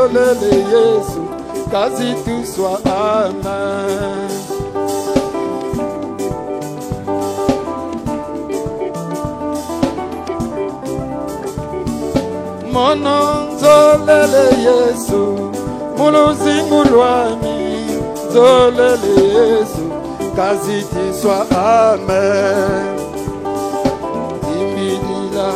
nzolele Yesu kazi tuswa amen. Mono nzolele Yesu muluzingu lwami nzolele Yesu kazi tuswa amen. Imidila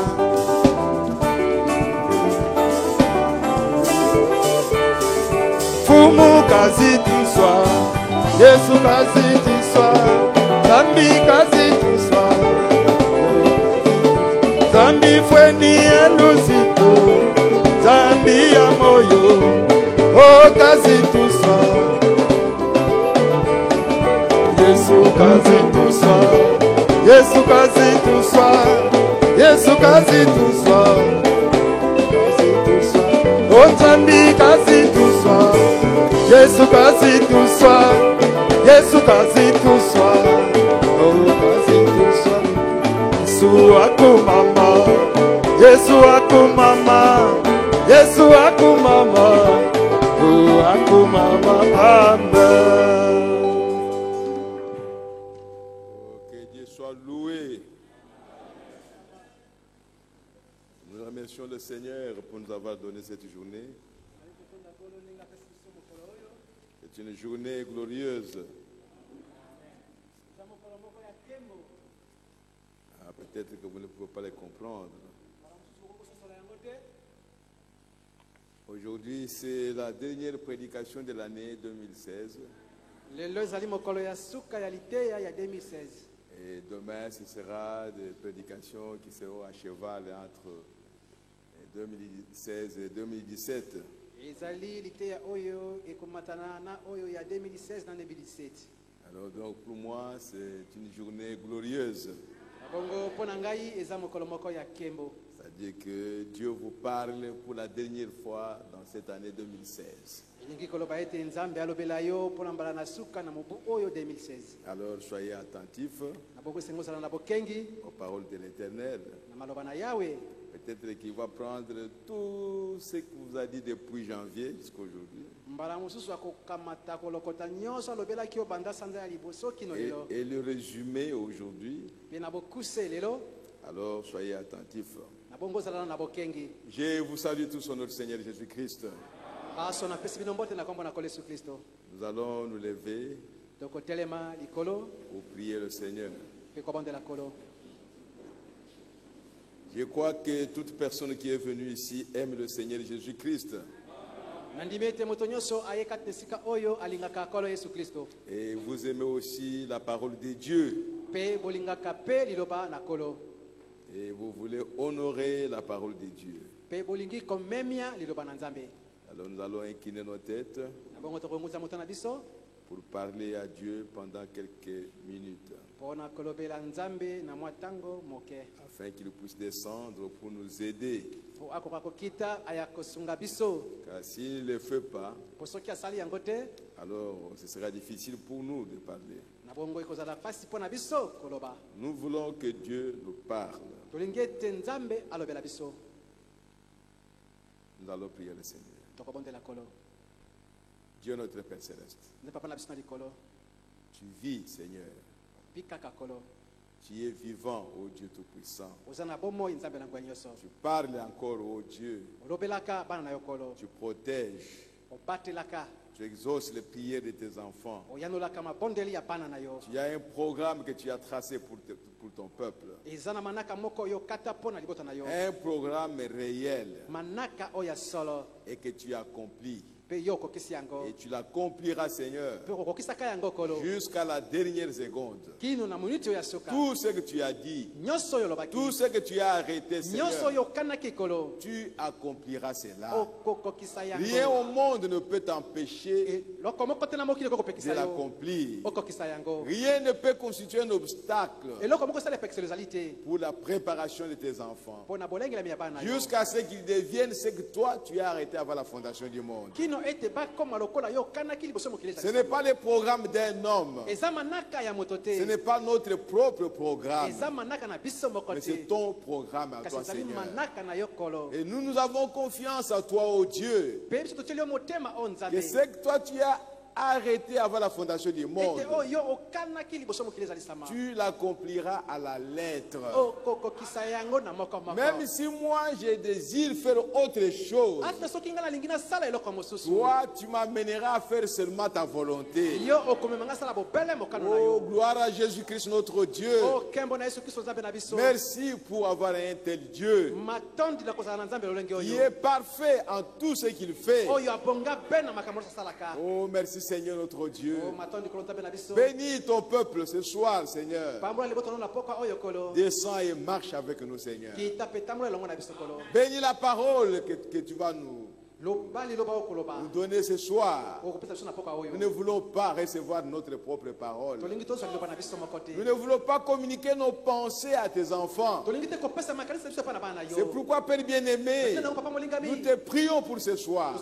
fumu kazi tuswa Yesu kazi tuswa zambi kazi tuswa zambi fweni eluzito zambi ya moyo o kazi tuswa Yesu kazi tuswa Yesu kazi tuswa Yesu kazi tuswa o zambi kazi tuswa Yesu kazi tuswa Yesu kazi tuswa o kazi tuswa Yesu akumama Yesu akumama Yesu akumama o akumama amen. Que Dieu soit loué. Nous remercions le Seigneur pour nous avoir donné cette journée. C'est une journée glorieuse. Ah, peut-être que vous ne pouvez pas les comprendre. Aujourd'hui, c'est la dernière prédication de l'année 2016. Et demain, ce sera des prédications qui seront à cheval entre 2016 et 2017. Alors donc pour moi, c'est une journée glorieuse. C'est-à-dire que Dieu vous parle pour la dernière fois dans cette année 2016. Alors soyez attentifs aux paroles de l'Éternel. Peut-être qu'il va prendre tout ce qu'il vous a dit depuis janvier jusqu'à aujourd'hui et le résumer aujourd'hui. Alors soyez attentifs. Je vous salue tous au nom du Seigneur Jésus-Christ. Nous allons nous lever pour prier le Seigneur. Je crois que toute personne qui est venue ici aime le Seigneur Jésus-Christ. Et vous aimez aussi la parole de Dieu. Et vous voulez honorer la parole de Dieu. Alors nous allons incliner nos têtes pour parler à Dieu pendant quelques minutes, afin qu'il puisse descendre pour nous aider. Car s'il ne le fait pas, alors ce sera difficile pour nous de parler. Nous voulons que Dieu nous parle. Nous allons prier le Seigneur. Dieu notre Père Céleste, tu vis, Seigneur. Tu es vivant, ô Dieu Tout-Puissant. Tu parles encore, ô Dieu. Tu protèges. Tu exauces les prières de tes enfants. Tu as un programme que tu as tracé pour ton peuple. Un programme réel et que tu accomplis. Et tu l'accompliras, Seigneur, jusqu'à la dernière seconde. Tout ce que tu as dit, tout ce que tu as arrêté, Seigneur, tu accompliras cela. Rien au monde ne peut t'empêcher de l'accomplir. Rien ne peut constituer un obstacle pour la préparation de tes enfants, jusqu'à ce qu'ils deviennent ce que toi tu as arrêté avant la fondation du monde. Ce n'est pas le programme d'un homme. Ce n'est pas notre propre programme. Mais c'est ton programme à toi, Seigneur. Et nous avons confiance à toi, ô Dieu. Que ce que toi tu as arrêté avant la fondation du monde, tu l'accompliras à la lettre. Même si moi je désire faire autre chose, toi tu m'amèneras à faire seulement ta volonté. Oh, gloire à Jésus-Christ notre Dieu. Merci pour avoir un tel Dieu qui est parfait en tout ce qu'il fait. Oh, merci Seigneur notre Dieu. Bénis ton peuple ce soir, Seigneur. Descends et marche avec nous, Seigneur. Bénis la parole que tu vas nous donner ce soir. Nous ne voulons pas recevoir notre propre parole. Nous ne voulons pas communiquer nos pensées à tes enfants. C'est pourquoi, Père bien-aimé, nous te prions pour ce soir.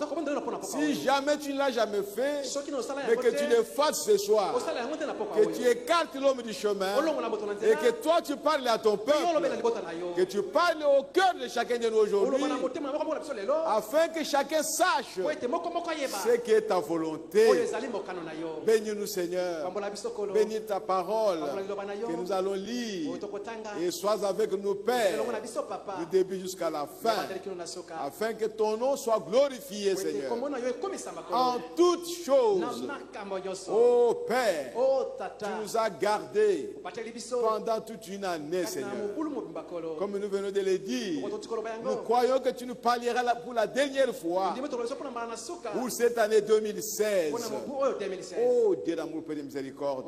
Si jamais tu ne l'as jamais fait, mais que tu le fasses ce soir, que tu écartes l'homme du chemin et que toi tu parles à ton peuple, que tu parles au cœur de chacun de nous aujourd'hui, afin que chacun sache ce qui est ta volonté. Bénis-nous, Seigneur. Bénis ta parole que nous allons lire. Et sois avec nous, Père, du début jusqu'à la fin, afin que ton nom soit glorifié, Seigneur, en toutes choses. Oh Père, tu nous as gardés pendant toute une année, Seigneur. Comme nous venons de le dire, nous croyons que tu nous parleras pour la dernière fois pour cette année 2016. Oh Dieu d'amour, Père de miséricorde,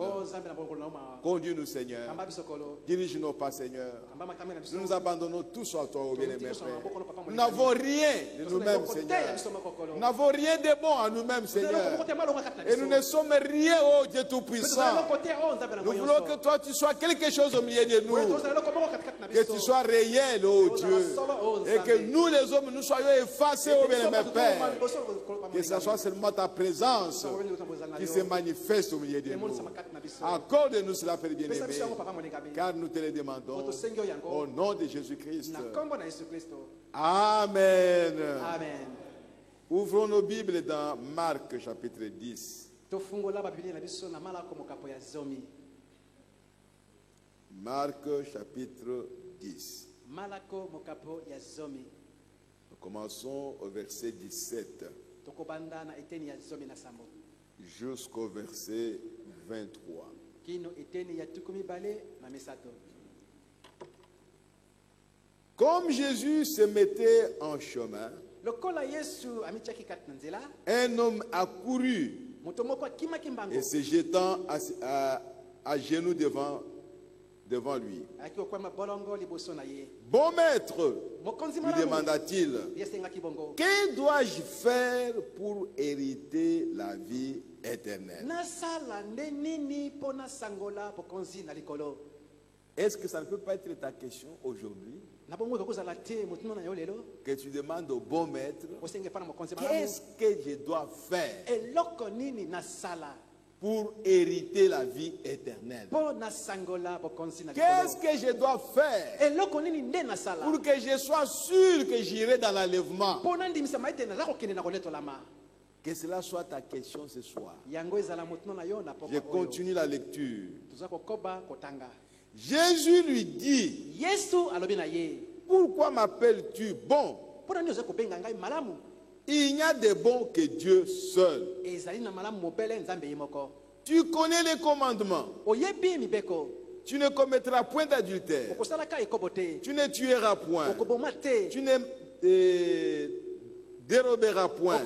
conduis-nous, Seigneur. Dirige nos pas, Seigneur. Nous nous abandonnons tous à toi, ô bien-aimé Père. Nous n'avons rien de nous-mêmes, Seigneur. Nous n'avons rien de bon à nous-mêmes, Seigneur. Et nous ne sommes rien, ô Dieu Tout-Puissant. Nous voulons que toi tu sois quelque chose au milieu de nous. Que tu sois réel, ô Dieu. Et que nous les hommes, nous soyons effacés, ô bien-aimé Père. Que ce soit seulement ta présence qui se manifeste au milieu de nous. Accorde-nous cela, Père bien-aimé, car nous te le demandons au nom de Jésus-Christ. Amen. Amen. Ouvrons nos Bibles dans Marc chapitre 10. Marc chapitre 10. Nous commençons au verset 17 jusqu'au verset 23. Comme Jésus se mettait en chemin, un homme accourut et se jetant à genoux devant lui. Bon maître, lui demanda-t-il, que dois-je faire pour hériter la vie éternelle? Est-ce que ça ne peut pas être ta question aujourd'hui? Que tu demandes au bon maître, qu'est-ce que je dois faire pour hériter la vie éternelle? Qu'est-ce que je dois faire pour que je sois sûr que j'irai dans l'enlèvement? Que cela soit ta question ce soir. Je continue la lecture. Jésus lui dit, pourquoi m'appelles-tu bon? Il n'y a de bon que Dieu seul. Tu connais les commandements. Tu ne commettras point d'adultère. Tu ne tueras point. Tu ne déroberas point.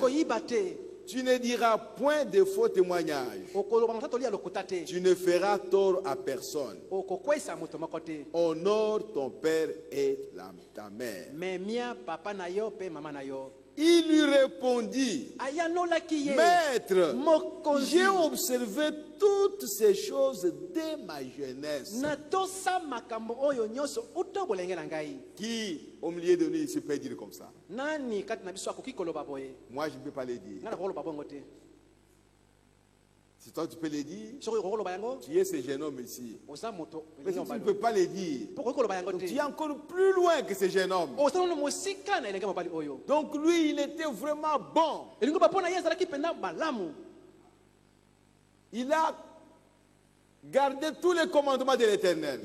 Tu ne diras point de faux témoignages. Tu ne feras tort à personne. Honore ton père et ta mère. Il lui répondit, Maître, j'ai observé toutes ces choses dès ma jeunesse. Qui, au milieu de nous, ici, peut dire comme ça? Moi, je ne peux pas le dire. Si toi tu peux le dire, tu es ce jeune homme ici. Mais si tu ne peux pas le dire, donc tu es encore plus loin que ce jeune homme. Donc lui, il était vraiment bon. Il a gardé tous les commandements de l'Éternel.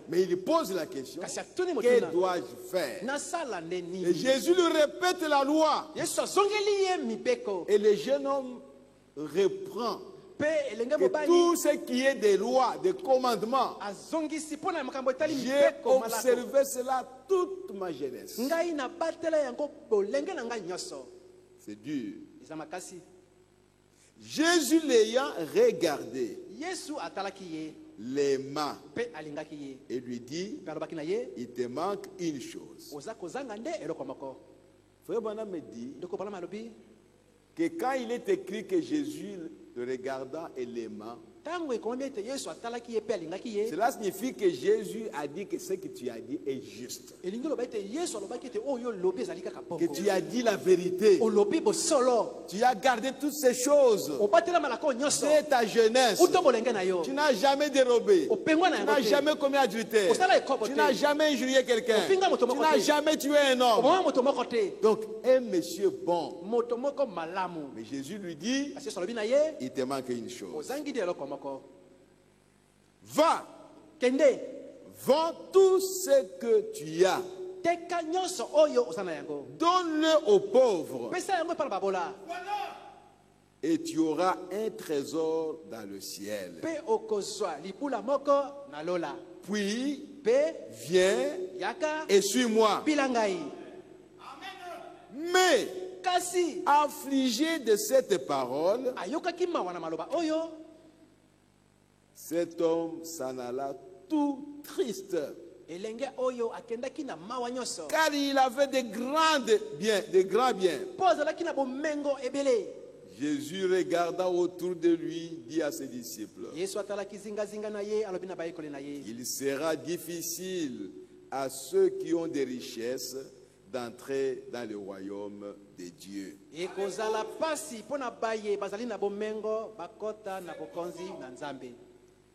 Mais il pose la question, que dois-je faire? Et Jésus lui répète la loi. Et le jeune homme reprend que tout ce qui est des lois, des commandements, j'ai observé cela toute ma jeunesse. C'est dur. Jésus l'ayant regardé, les mains, et lui dit, il te manque une chose. Frère Branham me dit que quand il est écrit que Jésus le regarda et l'aima, cela signifie que Jésus a dit que ce que tu as dit est juste. Que tu as dit la vérité. Tu as gardé toutes ces choses. C'est ta jeunesse. Tu n'as jamais dérobé. Tu n'as jamais commis adultère. Tu n'as jamais injurié quelqu'un. Tu n'as jamais tué un homme. Donc, un monsieur bon. Mais Jésus lui dit, il te manque une chose. Va, vends tout ce que tu as, donne-le aux pauvres, et tu auras un trésor dans le ciel. Puis viens et suis-moi. Mais affligé de cette parole, cet homme s'en alla tout triste, car il avait de grands biens. Jésus regarda autour de lui, dit à ses disciples, il sera difficile à ceux qui ont des richesses d'entrer dans le royaume de Dieu.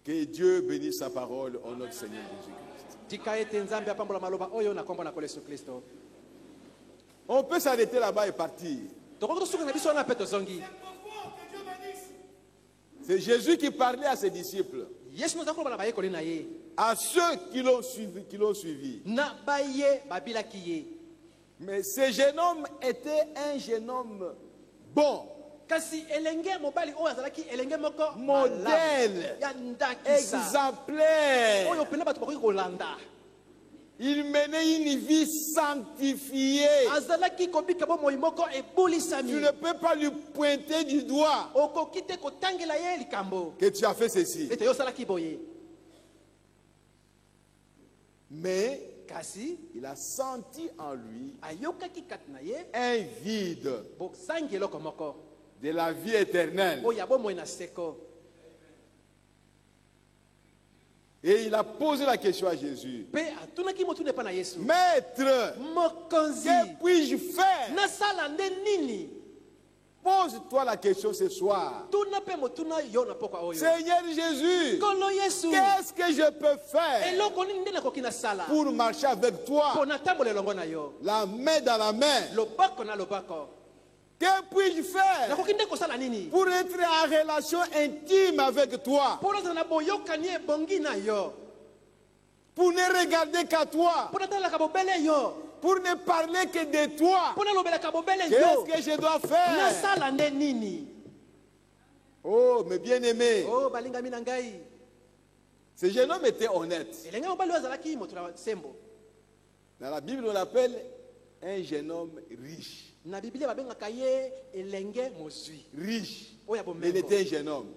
Que Dieu bénisse sa parole au nom du Seigneur Jésus-Christ. On peut s'arrêter là-bas et partir. C'est Jésus qui parlait à ses disciples, à ceux qui l'ont suivi. Mais ce jeune homme était un jeune homme bon, modèle, exemplaire. Il menait une vie sanctifiée. Tu ne peux pas lui pointer du doigt que tu as fait ceci. Mais il a senti en lui un vide de la vie éternelle. Et il a posé la question à Jésus. Maître, que puis-je faire? Pose-toi la question ce soir. Seigneur Jésus, qu'est-ce que je peux faire pour marcher avec toi, la main dans la main? Que puis-je faire pour être en relation intime avec toi, pour ne regarder qu'à toi, pour ne parler que de toi? Qu'est-ce que je dois faire? Oh, mes bien-aimés, ce jeune homme était honnête. Dans la Bible, on l'appelle un jeune homme riche. Riche. Mais il était un jeune homme.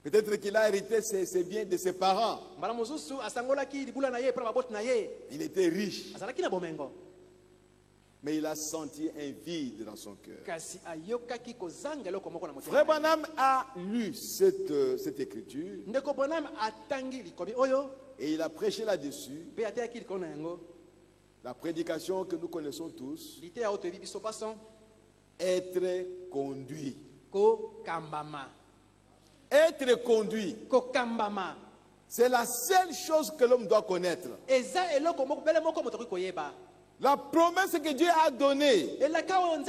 Peut-être qu'il a hérité ses biens de ses parents. Il était riche. Mais il a senti un vide dans son cœur. Frère Branham a lu cette écriture et il a prêché là-dessus. La prédication que nous connaissons tous, être conduit. Être conduit, c'est la seule chose que l'homme doit connaître. La promesse que Dieu a donnée, la grande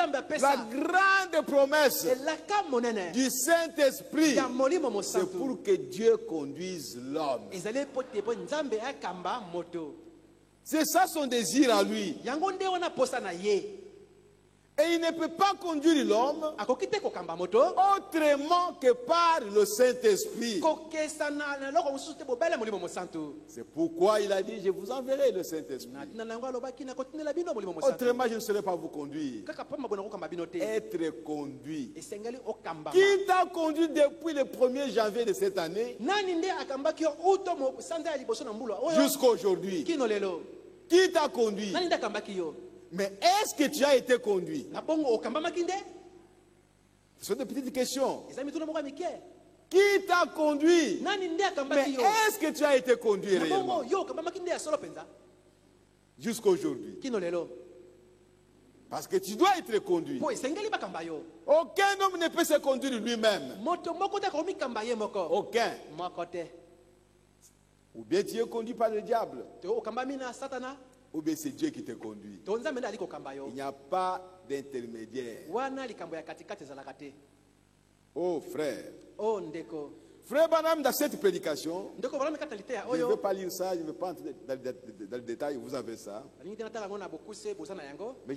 promesse du Saint-Esprit, c'est pour que Dieu conduise l'homme. C'est ça son désir à lui. Et il ne peut pas conduire l'homme autrement que par le Saint-Esprit. C'est pourquoi il a dit, je vous enverrai le Saint-Esprit. Autrement, je ne saurais pas vous conduire. Être conduit. Qui t'a conduit depuis le 1er janvier de cette année jusqu'à aujourd'hui? Qui t'a conduit? Mais est-ce que tu as été conduit? Ce sont des petites questions. Qui t'a conduit? Mais est-ce que tu as été conduit réellement? Jusqu'à aujourd'hui. Parce que tu dois être conduit. Aucun homme ne peut se conduire lui-même. Aucun. Ou bien tu es conduit par le diable, ou bien c'est Dieu qui te conduit. Il n'y a pas d'intermédiaire. Oh frère. Frère Branham, dans cette prédication, je ne vais pas lire ça, je ne vais pas entrer dans le détail, vous avez ça. Mais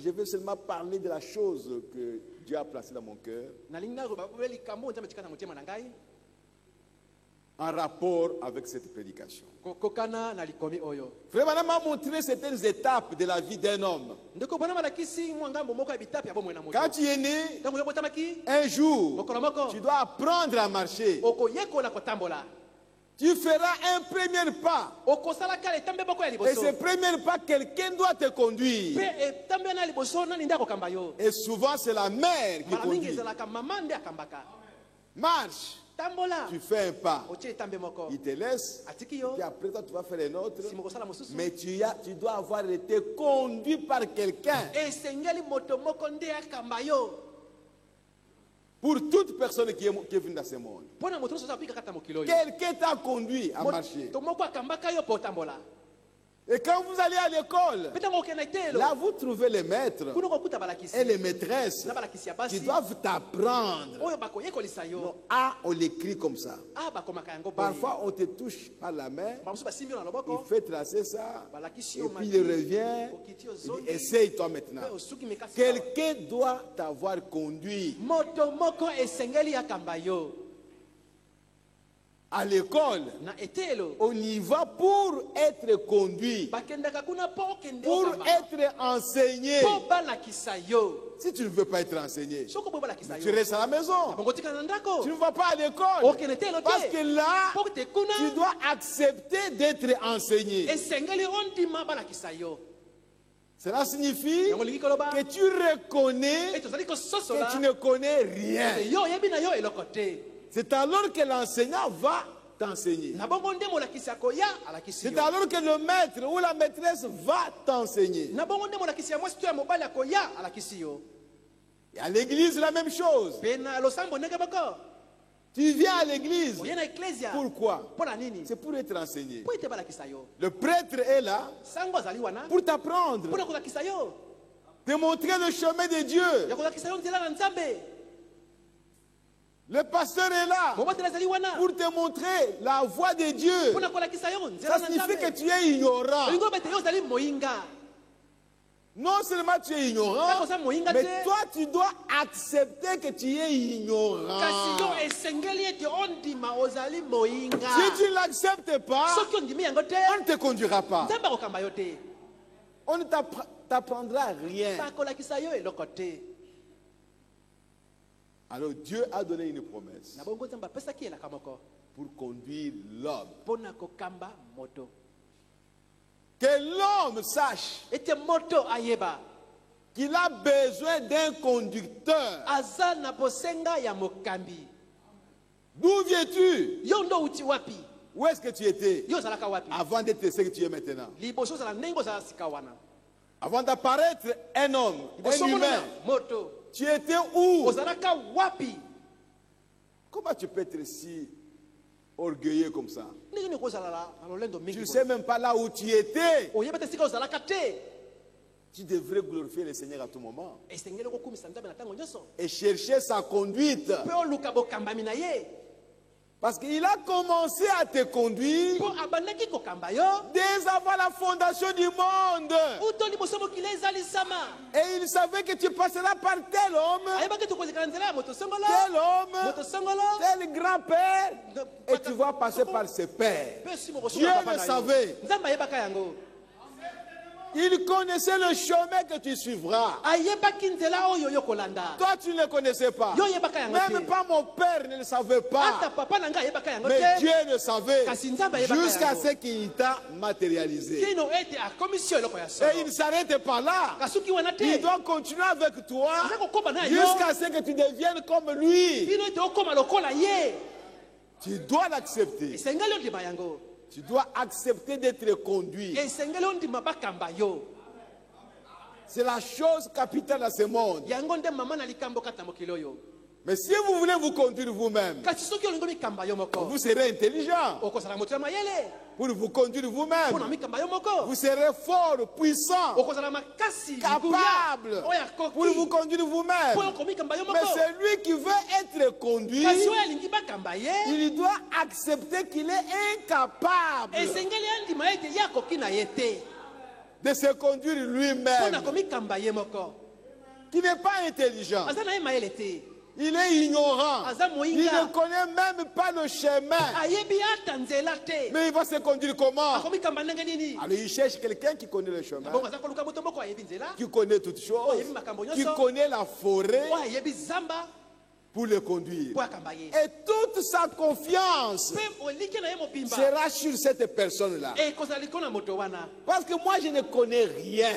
je vais seulement parler de la chose que Dieu a placée dans mon cœur, en rapport avec cette prédication. Frère Branham a montré certaines étapes de la vie d'un homme. Quand tu es né, un jour, tu dois apprendre à marcher. Tu feras un premier pas. Et ce premier pas, quelqu'un doit te conduire. Et souvent, c'est la mère qui conduit. Marche. Tu fais un pas, il te laisse, et après toi tu vas faire un autre, mais tu dois avoir été conduit par quelqu'un. Pour toute personne qui est venue dans ce monde, quelqu'un t'a conduit à marcher. Et quand vous allez à l'école, là vous trouvez les maîtres et les maîtresses qui doivent t'apprendre. Non, A, on l'écrit comme ça. Parfois on te touche par la main, il fait tracer ça, et puis il revient, il dit essaye-toi maintenant. Quelqu'un doit t'avoir conduit. À l'école, on y va pour être conduit, pour être enseigné. Si tu ne veux pas être enseigné, tu restes à la maison. Tu ne vas pas à l'école. Parce que là, tu dois accepter d'être enseigné. Cela signifie que tu reconnais que tu ne connais rien. C'est alors que l'enseignant va t'enseigner. C'est alors que le maître ou la maîtresse va t'enseigner. Et à l'église, la même chose. Tu viens à l'église. Pourquoi? C'est pour être enseigné. Le prêtre est là pour t'apprendre, te montrer le chemin de Dieu. Le pasteur est là pour te montrer la voie de Dieu. Ça signifie que tu es ignorant. Non seulement tu es ignorant, mais toi tu dois accepter que tu es ignorant. Si tu ne l'acceptes pas, on ne te conduira pas. On ne t'apprendra rien. Alors Dieu a donné une promesse pour conduire l'homme. Que l'homme sache qu'il a besoin d'un conducteur. D'où viens-tu? Où est-ce que tu étais avant d'être ce que tu es maintenant? Avant d'apparaître un homme, un humain, tu étais où? Comment tu peux être si orgueilleux comme ça? Tu ne sais même pas là où tu étais. Tu devrais glorifier le Seigneur à tout moment et chercher sa conduite. Parce qu'il a commencé à te conduire dès avant la fondation du monde. Et il savait que tu passeras par tel homme, tel grand-père, et tu vas passer par ses pères. Dieu le savait. Il connaissait le chemin que tu suivras. Toi, tu ne le connaissais pas. Même pas mon père ne le savait pas. Mais Dieu le savait jusqu'à ce qu'il t'a matérialisé. Et il ne s'arrête pas là. Il doit continuer avec toi jusqu'à ce que tu deviennes comme lui. Tu dois l'accepter. Tu dois accepter d'être conduit. C'est la chose capitale à ce monde. Mais si vous voulez vous conduire vous-même, vous serez intelligent. Pour vous conduire vous-même, vous serez fort, puissant, capable pour vous conduire vous-même. Mais celui qui veut être conduit, il doit accepter qu'il est incapable de se conduire lui-même. Qui n'est pas intelligent. Il est ignorant. Il ne connaît même pas le chemin. Mais il va se conduire comment? Alors il cherche quelqu'un qui connaît le chemin, qui connaît toutes choses, qui connaît la forêt pour le conduire. Et toute sa confiance sera sur cette personne-là. Parce que moi je ne connais rien.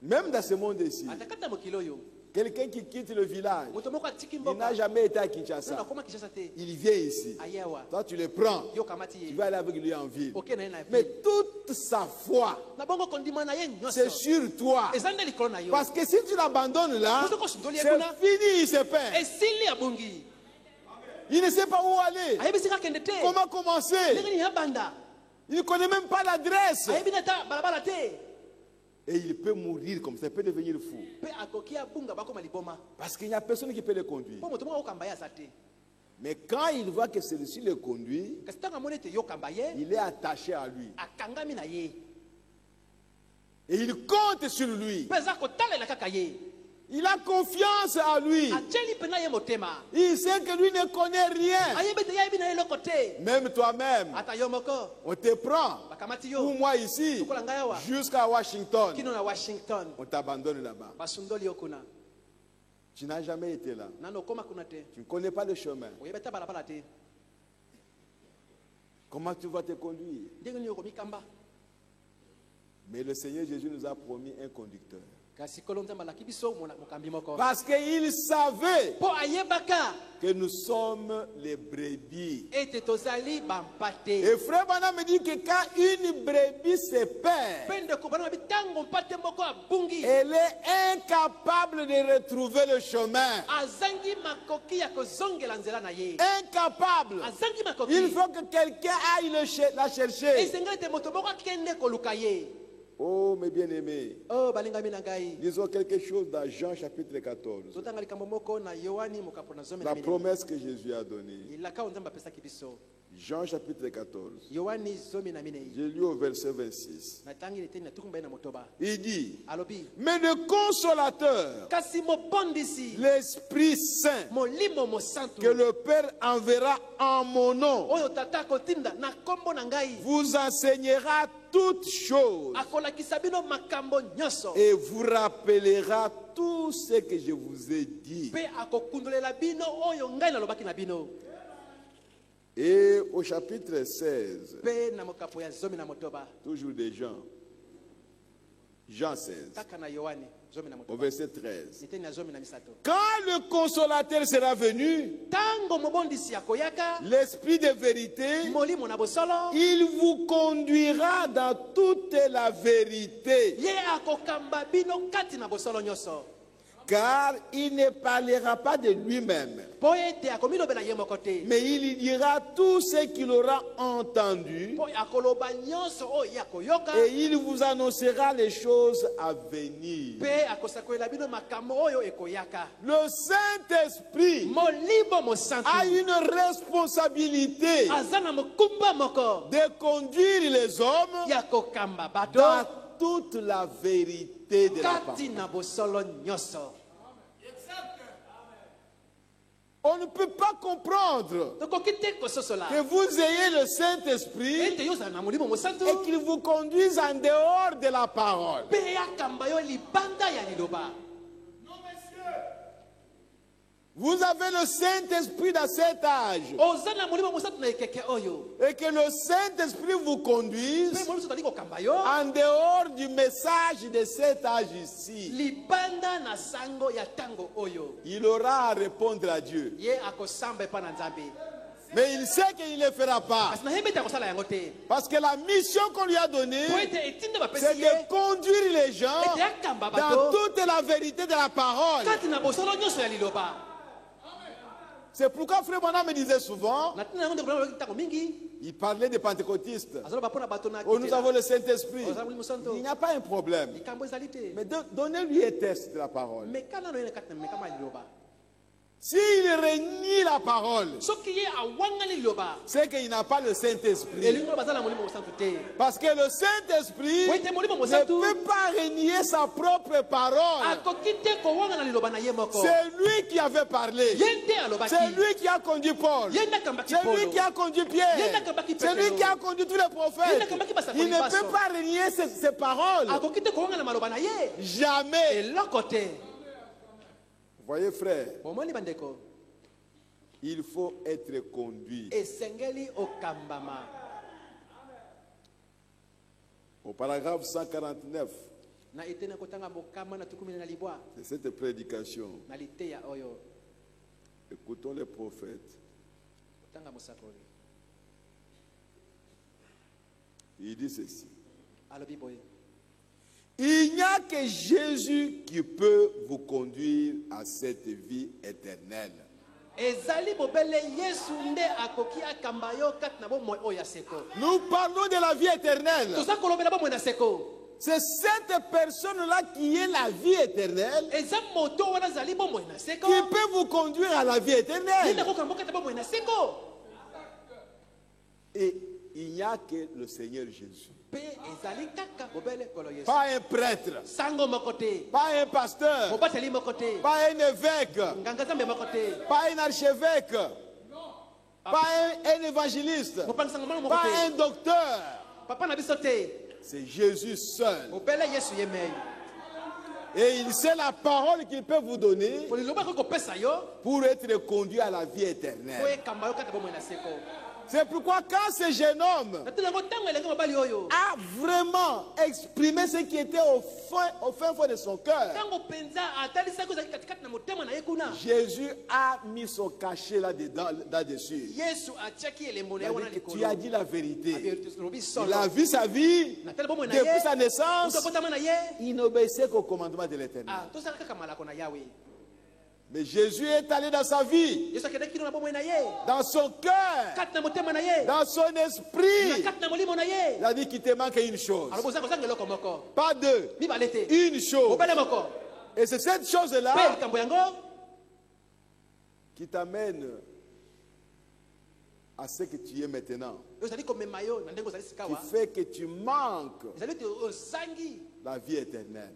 Même dans ce monde ici, quelqu'un qui quitte le village, il n'a jamais été à Kinshasa. Il vient ici. Toi, tu le prends. Tu vas aller avec lui en ville. Mais toute sa foi, c'est sur toi. Parce que si tu l'abandonnes là, c'est fini, il se perd. Il ne sait pas où aller. Comment commencer? Il ne connaît même pas l'adresse. Et il peut mourir comme ça, il peut devenir fou. Parce qu'il n'y a personne qui peut le conduire. Mais quand il voit que celui-ci le conduit, il est attaché à lui. Et il compte sur lui. Il a confiance à lui. Il sait que lui ne connaît rien. Même toi-même, on te prend, ou moi ici, jusqu'à Washington. On t'abandonne là-bas. Tu n'as jamais été là. Tu ne connais pas le chemin. Comment tu vas te conduire? Mais le Seigneur Jésus nous a promis un conducteur. Parce qu'il savait que nous sommes les brebis. Et frère Bana me dit que quand une brebis se perd, elle est incapable de retrouver le chemin. Incapable. Il faut que quelqu'un aille la chercher. Oh mes bien-aimés, disons quelque chose dans Jean chapitre 14. La promesse que Jésus a donnée. Jean chapitre 14. J'ai lu au verset 26. Il dit, mais le consolateur, l'Esprit Saint, que le Père enverra en mon nom, vous enseignera toutes choses et vous rappellera tout ce que je vous ai dit. Et au chapitre 16, toujours des Jean, Jean 16, au verset 13. Quand le consolateur sera venu, l'Esprit de vérité, il vous conduira dans toute la vérité. Car il ne parlera pas de lui-même, mais il dira tout ce qu'il aura entendu, et il vous annoncera les choses à venir. Le Saint-Esprit a une responsabilité de conduire les hommes dans toute la vérité de la parole. On ne peut pas comprendre que vous ayez le Saint-Esprit et qu'il vous conduise en dehors de la parole. Vous avez le Saint-Esprit dans cet âge. Et que le Saint-Esprit vous conduise en dehors du message de cet âge ici. Il aura à répondre à Dieu. Mais il sait qu'il ne le fera pas. Parce que la mission qu'on lui a donnée, c'est de conduire les gens dans toute la vérité de la parole. C'est pourquoi Frère Branham me disait souvent, il parlait des pentecôtistes. Oh, nous avons le Saint-Esprit. Il n'y a pas un problème. Mais donnez-lui un test de la parole. S'il renie la parole, c'est qu'il n'a pas le Saint-Esprit. Parce que le Saint-Esprit ne peut pas renier sa propre parole. C'est lui qui avait parlé. C'est lui qui a conduit Paul. C'est lui qui a conduit Pierre. C'est lui qui a conduit tous les prophètes. Il ne peut pas renier ses paroles. Jamais. Voyez frère, il faut être conduit. Au paragraphe 149 de cette prédication, écoutons les prophètes. Il dit ceci: il n'y a que Jésus qui peut vous conduire à cette vie éternelle. Nous parlons de la vie éternelle. C'est cette personne-là qui est la vie éternelle qui peut vous conduire à la vie éternelle. Et il n'y a que le Seigneur Jésus. Pas un prêtre, pas un pasteur, pas un évêque, pas un archevêque, pas un évangéliste, pas un docteur. C'est Jésus seul. Et il sait la parole qu'il peut vous donner pour être conduit à la vie éternelle. C'est pourquoi quand ce jeune homme a vraiment exprimé ce qui était au fin fond de son cœur, Jésus a mis son cachet là-dessus. Tu as dit la vérité. Il a vu sa vie depuis sa naissance. Il n'obéissait qu'au commandement de l'Éternel. Mais Jésus est allé dans sa vie, dans son cœur, dans son esprit. Il a dit qu'il te manque une chose. Pas deux. Une chose. Et c'est cette chose-là qui t'amène à ce que tu es maintenant. Qui fait que tu manques la vie éternelle.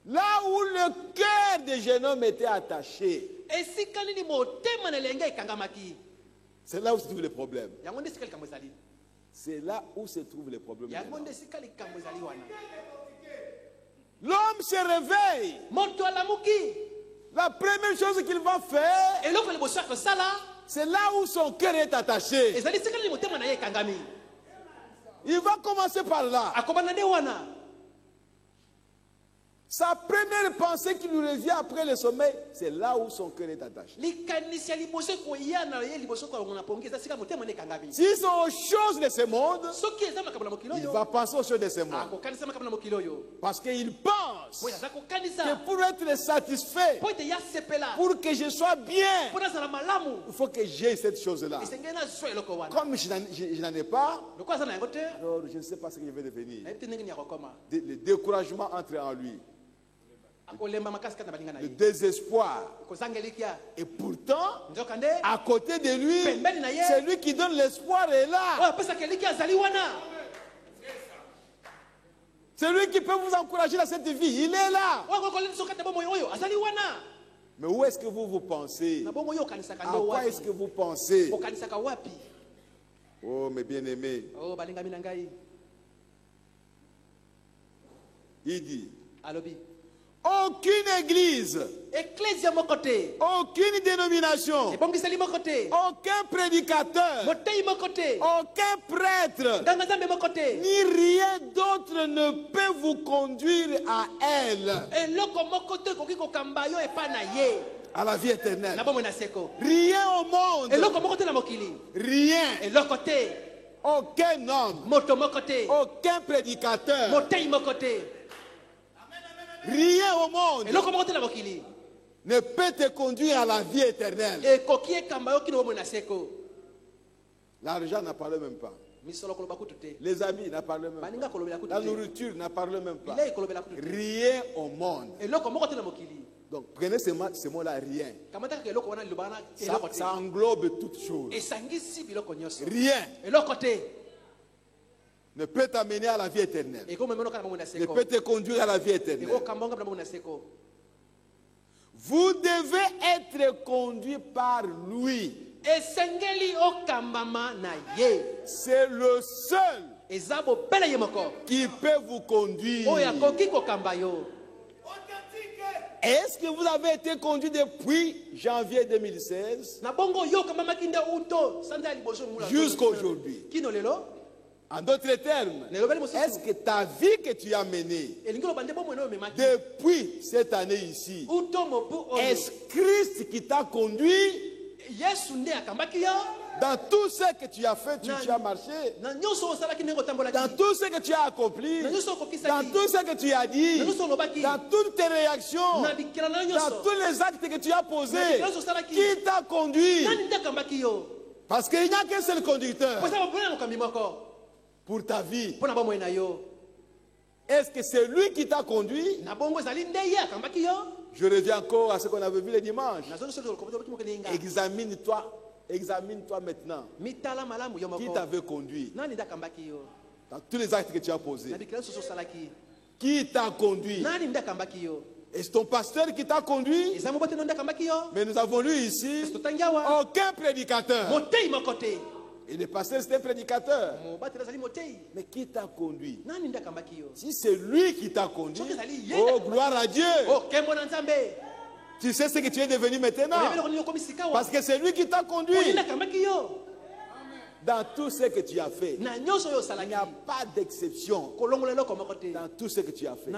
Là où le cœur des jeunes hommes était attaché, c'est là où se trouve le problème. C'est là où se trouve le problème. L'homme se réveille. La première chose qu'il va faire, c'est là où son cœur est attaché. Il va commencer par là. Sa première pensée qui lui revient après le sommeil, c'est là où son cœur est attaché. S'ils sont aux choses de ce monde, il va penser aux choses de ce monde. Parce qu'il pense que pour être satisfait, pour que je sois bien, il faut que j'aie cette chose-là. Comme je n'en ai pas, alors je ne sais pas ce que je vais devenir. Le découragement entre en lui. Le désespoir. Et pourtant, à côté de lui, c'est lui qui donne l'espoir est là. C'est lui qui peut vous encourager dans cette vie. Il est là. Mais où est-ce que vous pensez? À quoi est-ce que vous pensez? Oh, mes bien-aimés. Il dit, aucune église, aucune dénomination, aucun prédicateur, aucun prêtre, ni rien d'autre ne peut vous conduire à elle, à la vie éternelle. Rien au monde, rien, aucun homme, aucun prédicateur, rien au monde ne peut te conduire à la vie éternelle. L'argent n'en parle même pas. Les amis n'en parlent même pas. La nourriture n'en parle même pas. Rien au monde. Donc prenez ce mot-là, rien. Ça englobe toutes choses. Rien ne peut t'amener à la vie éternelle. Ne peut te conduire à la vie éternelle. Vous devez être conduit par lui. C'est le seul qui peut vous conduire. Est-ce que vous avez été conduit depuis janvier 2016 jusqu'à aujourd'hui? En d'autres termes, est-ce que ta vie que tu as menée depuis cette année ici, est-ce Christ qui t'a conduit? Dans tout ce que tu as fait, tu as marché. Dans tout ce que tu as accompli, dans tout ce que tu as dit, dans toutes tes réactions, dans tous les actes que tu as posés, qui t'a conduit? Parce qu'il n'y a qu'un seul conducteur pour ta vie. Est-ce que c'est lui qui t'a conduit? Je reviens encore à ce qu'on avait vu le dimanche. Examine-toi maintenant. Qui t'avait conduit? Dans tous les actes que tu as posés. Qui t'a conduit? Est-ce ton pasteur qui t'a conduit? Mais nous avons lu ici aucun prédicateur. Et le pasteur, c'est un prédicateur. Mais qui t'a conduit? Si c'est lui qui t'a conduit, oh, gloire à Dieu. Tu sais ce que tu es devenu maintenant. Parce que c'est lui qui t'a conduit. Dans tout ce que tu as fait, il n'y a pas d'exception. Dans tout ce que tu as fait,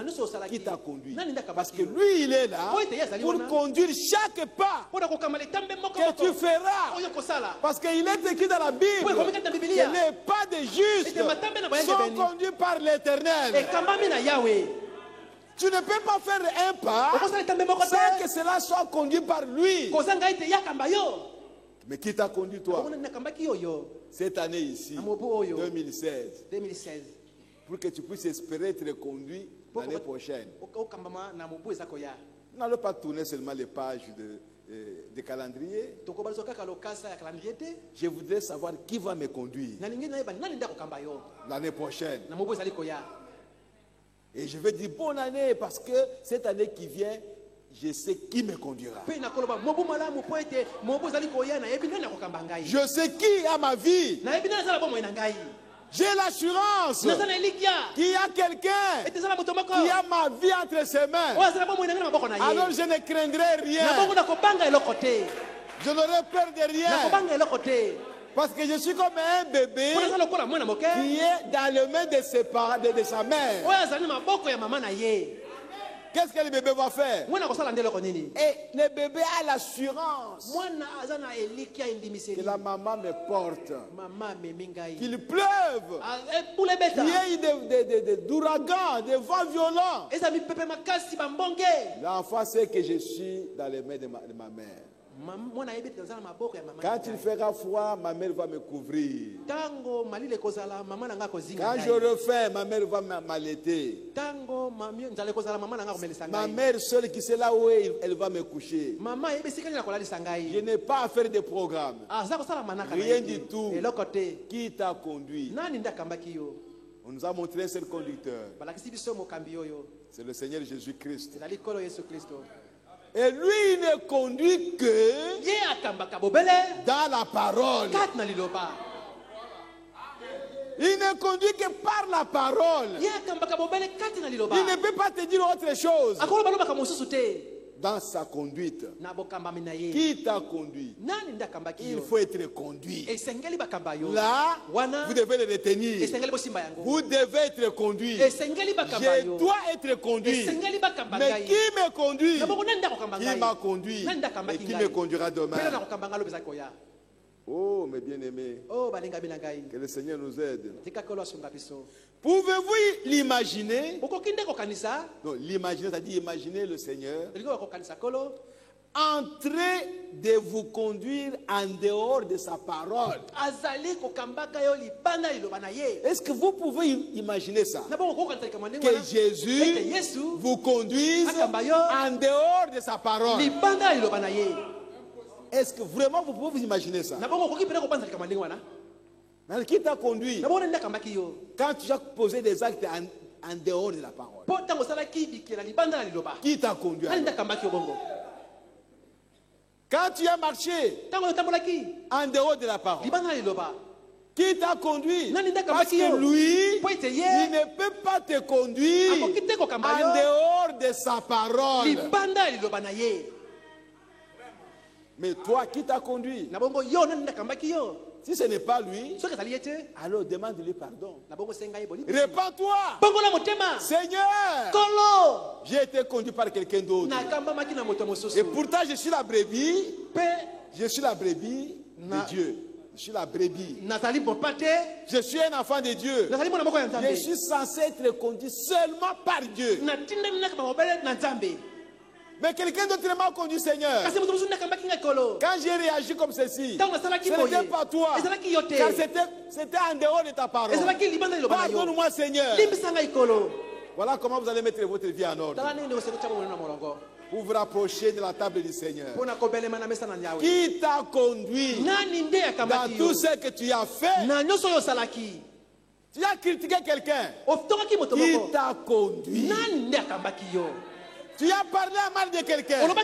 qui t'a conduit? Parce que lui, il est là pour conduire chaque pas que tu feras. Parce qu'il est écrit dans la Bible que les pas des justes sont conduits par l'Éternel. Tu ne peux pas faire un pas sans que cela soit conduit par lui. Mais qui t'a conduit toi cette année ici, 2016, pour que tu puisses espérer être conduit l'année prochaine? N'allons pas tourner seulement les pages de calendrier. Je voudrais savoir qui va me conduire l'année prochaine. Et je vais dire bonne année parce que cette année qui vient, je sais qui me conduira. Je sais qui a ma vie. J'ai l'assurance qu'il y a quelqu'un qui a ma vie entre ses mains. Alors je ne craindrai rien. Je n'aurai peur de rien. Parce que je suis comme un bébé qui est dans les mains de sa mère. Qu'est-ce que le bébé va faire? Et le bébé a l'assurance que la maman me porte. Qu'il pleuve. Qu'il y ait des ouragans, des vents violents. L'enfant sait que je suis dans les mains de ma mère. Quand il fera froid, ma mère va me couvrir. Quand j'aurai faim, ma mère va m'allaiter. Ma mère seule qui sait là où elle va me coucher. Je n'ai pas à faire de programme. Rien du tout. Qui t'a conduit? On nous a montré un seul conducteur. C'est le Seigneur Jésus-Christ. Et lui, il ne conduit que dans la parole. Il ne conduit que par la parole. Il ne peut pas te dire autre chose. Dans sa conduite. Qui t'a conduit? Il faut être conduit. Là, vous devez le retenir. Vous devez être conduit. Je dois être conduit. Mais qui me conduit? Qui m'a conduit et qui me conduira demain? Oh, mes bien-aimés, que le Seigneur nous aide. Pouvez-vous l'imaginer? Non, l'imaginer, c'est-à-dire imaginer le Seigneur en train de vous conduire en dehors de sa parole. Est-ce que vous pouvez imaginer ça? Que Jésus vous conduise en dehors de sa parole. Est-ce que vraiment vous pouvez vous imaginer ça? Qui t'a conduit quand tu as posé des actes en dehors de la parole? Qui t'a conduit? Quand tu as marché en dehors de la parole, qui t'a conduit? Parce que lui, il ne peut pas te conduire en dehors de sa parole. Mais toi, qui t'a conduit? Si ce n'est pas lui, alors demande-lui pardon. Répands-toi. Seigneur, j'ai été conduit par quelqu'un d'autre. Et pourtant, je suis la brebis. Je suis la brebis de Dieu. Je suis la brebis. Je suis un enfant de Dieu. Je suis censé être conduit seulement par Dieu. Mais quelqu'un d'autre m'a conduit, Seigneur. Quand j'ai réagi comme ceci, ce n'était pas toi, car c'était en dehors de ta parole. Pardonne-moi, Seigneur. Voilà comment vous allez mettre votre vie en ordre. Pour vous rapprocher de la table du Seigneur. Qui t'a conduit dans tout ce que tu as fait? Tu as critiqué quelqu'un. Qui t'a conduit? Tu as parlé à mal de quelqu'un. Mais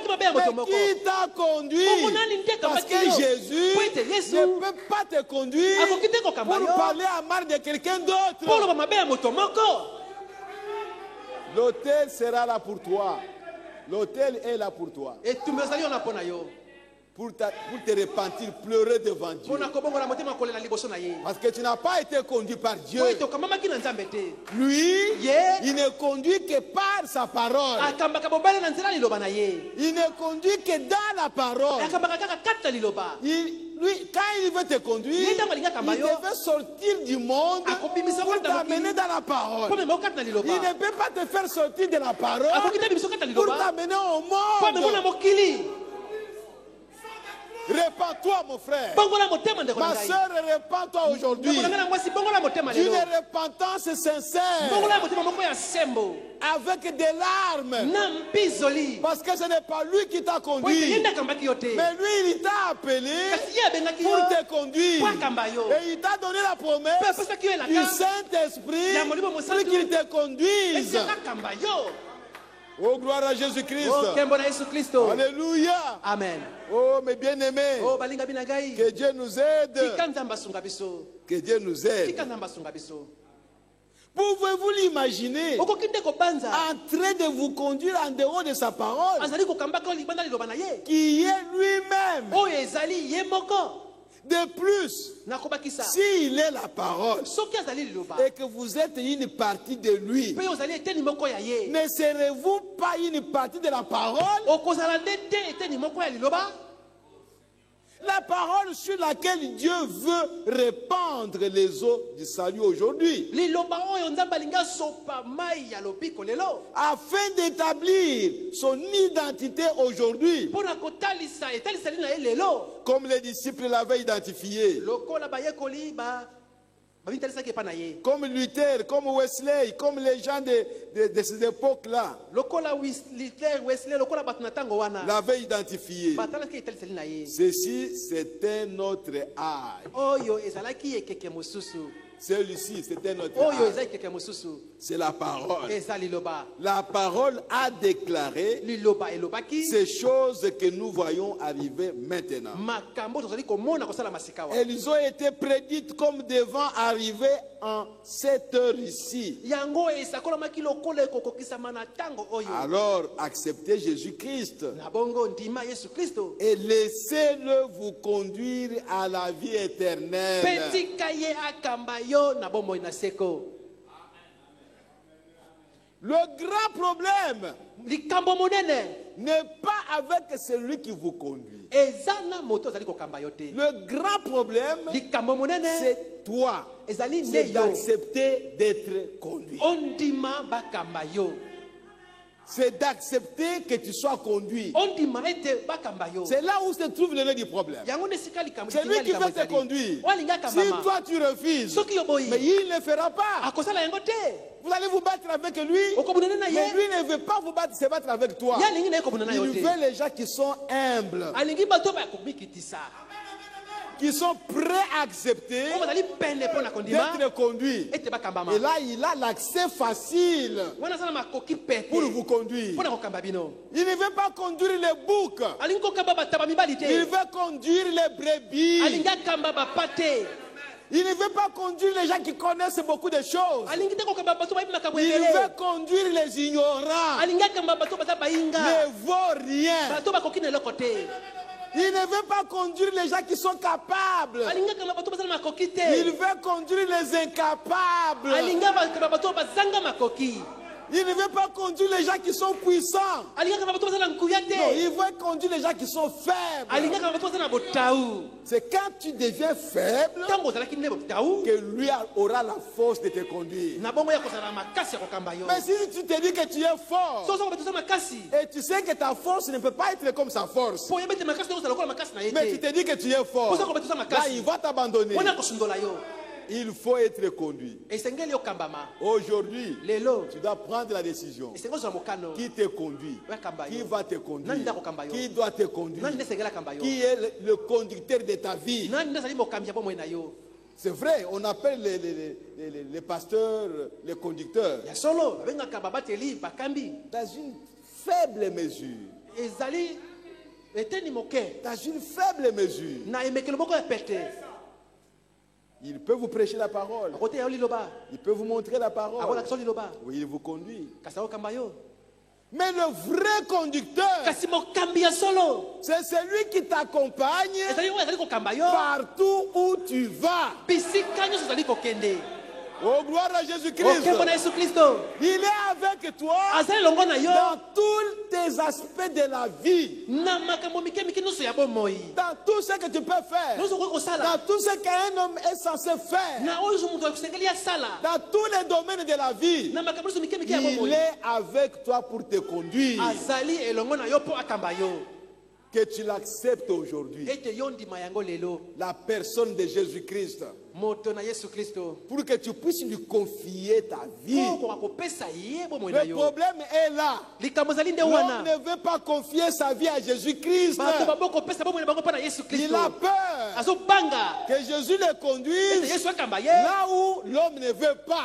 qui t'a conduit? Parce que Jésus ne peut pas te conduire pour parler à mal de quelqu'un d'autre. L'autel sera là pour toi. L'autel est là pour toi. Pour te repentir, pleurer devant Dieu. Parce que tu n'as pas été conduit par Dieu. Lui, il ne conduit que par sa parole. Il ne conduit que dans la parole. Lui, quand il veut te conduire, il devait sortir du monde pour t'amener dans la parole. Il ne peut pas te faire sortir de la parole pour t'amener au monde. Répands-toi, mon frère. Ma soeur, répands-toi aujourd'hui. D'une repentance sincère. Avec des larmes. Parce que ce n'est pas lui qui t'a conduit. Mais lui, il t'a appelé pour te conduire. Et il t'a donné la promesse du Saint-Esprit pour qu'il te conduise. Oh, gloire à Jésus-Christ. Oh, Alléluia. Amen. Oh, mes bien-aimés. Oh, balinga binagai. Que Dieu nous aide. Que Dieu nous aide. Pouvez-vous l'imaginer en train de vous conduire en dehors de sa parole, qui est lui-même? De plus, s'il est la parole et que vous êtes une partie de lui, ne serez-vous pas une partie de la parole? La parole sur laquelle Dieu veut répandre les eaux du salut aujourd'hui, afin d'établir son identité aujourd'hui, comme les disciples l'avaient identifié, comme Luther, comme Wesley, comme les gens de ces époques-là l'avaient identifié. Ceci, c'était notre âge. Celui-ci, c'était notre âge. C'est la parole. La parole a déclaré ces choses que nous voyons arriver maintenant. Elles ont été prédites comme devant arriver en cette heure ici. Alors, acceptez Jésus-Christ et laissez-le vous conduire à la vie éternelle. Le grand problème n'est pas avec celui qui vous conduit. Le grand problème, c'est toi. C'est d'accepter d'être conduit. C'est d'accepter que tu sois conduit. C'est là où se trouve le nœud du problème. C'est lui qui veut te conduire. Si toi tu refuses, mais il ne le fera pas. Vous allez vous battre avec lui, mais lui ne veut pas se battre avec toi. Il veut les gens qui sont humbles, qui sont prêts à accepter d'être conduits. Et là, il a l'accès facile pour vous conduire. Il ne veut pas conduire les boucs. Il veut conduire les brebis. Il ne veut pas conduire les gens qui connaissent beaucoup de choses. Il veut conduire les ignorants, les vauriens. Il ne veut pas conduire les gens qui sont capables. Il veut conduire les incapables. Il ne veut pas conduire les gens qui sont puissants. Non, il veut conduire les gens qui sont faibles. C'est quand tu deviens faible que lui aura la force de te conduire. Mais si tu te dis que tu es fort et tu sais que ta force ne peut pas être comme sa force, mais tu te dis que tu es fort, là il va t'abandonner. Il faut être conduit. Aujourd'hui, tu dois prendre la décision. Qui te conduit? Qui va te conduire? Qui doit te conduire? Qui est le conducteur de ta vie? C'est vrai, on appelle les pasteurs les conducteurs. Dans une faible mesure. Dans une faible mesure. Il peut vous prêcher la parole. Il peut vous montrer la parole. Oui, il vous conduit. Mais le vrai conducteur, c'est celui qui t'accompagne partout où tu vas. Oh, gloire à Jésus-Christ. Il est avec toi dans tous tes aspects de la vie. Dans tout ce que tu peux faire. Dans tout ce qu'un homme est censé faire. Dans tous les domaines de la vie. Il est avec toi pour te conduire. Que tu l'acceptes aujourd'hui. La personne de Jésus-Christ. pour que tu puisses lui confier ta vie. Le problème est là. L'homme ne veut pas confier sa vie à Jésus-Christ. Il a peur que Jésus le conduise là où l'homme ne veut pas.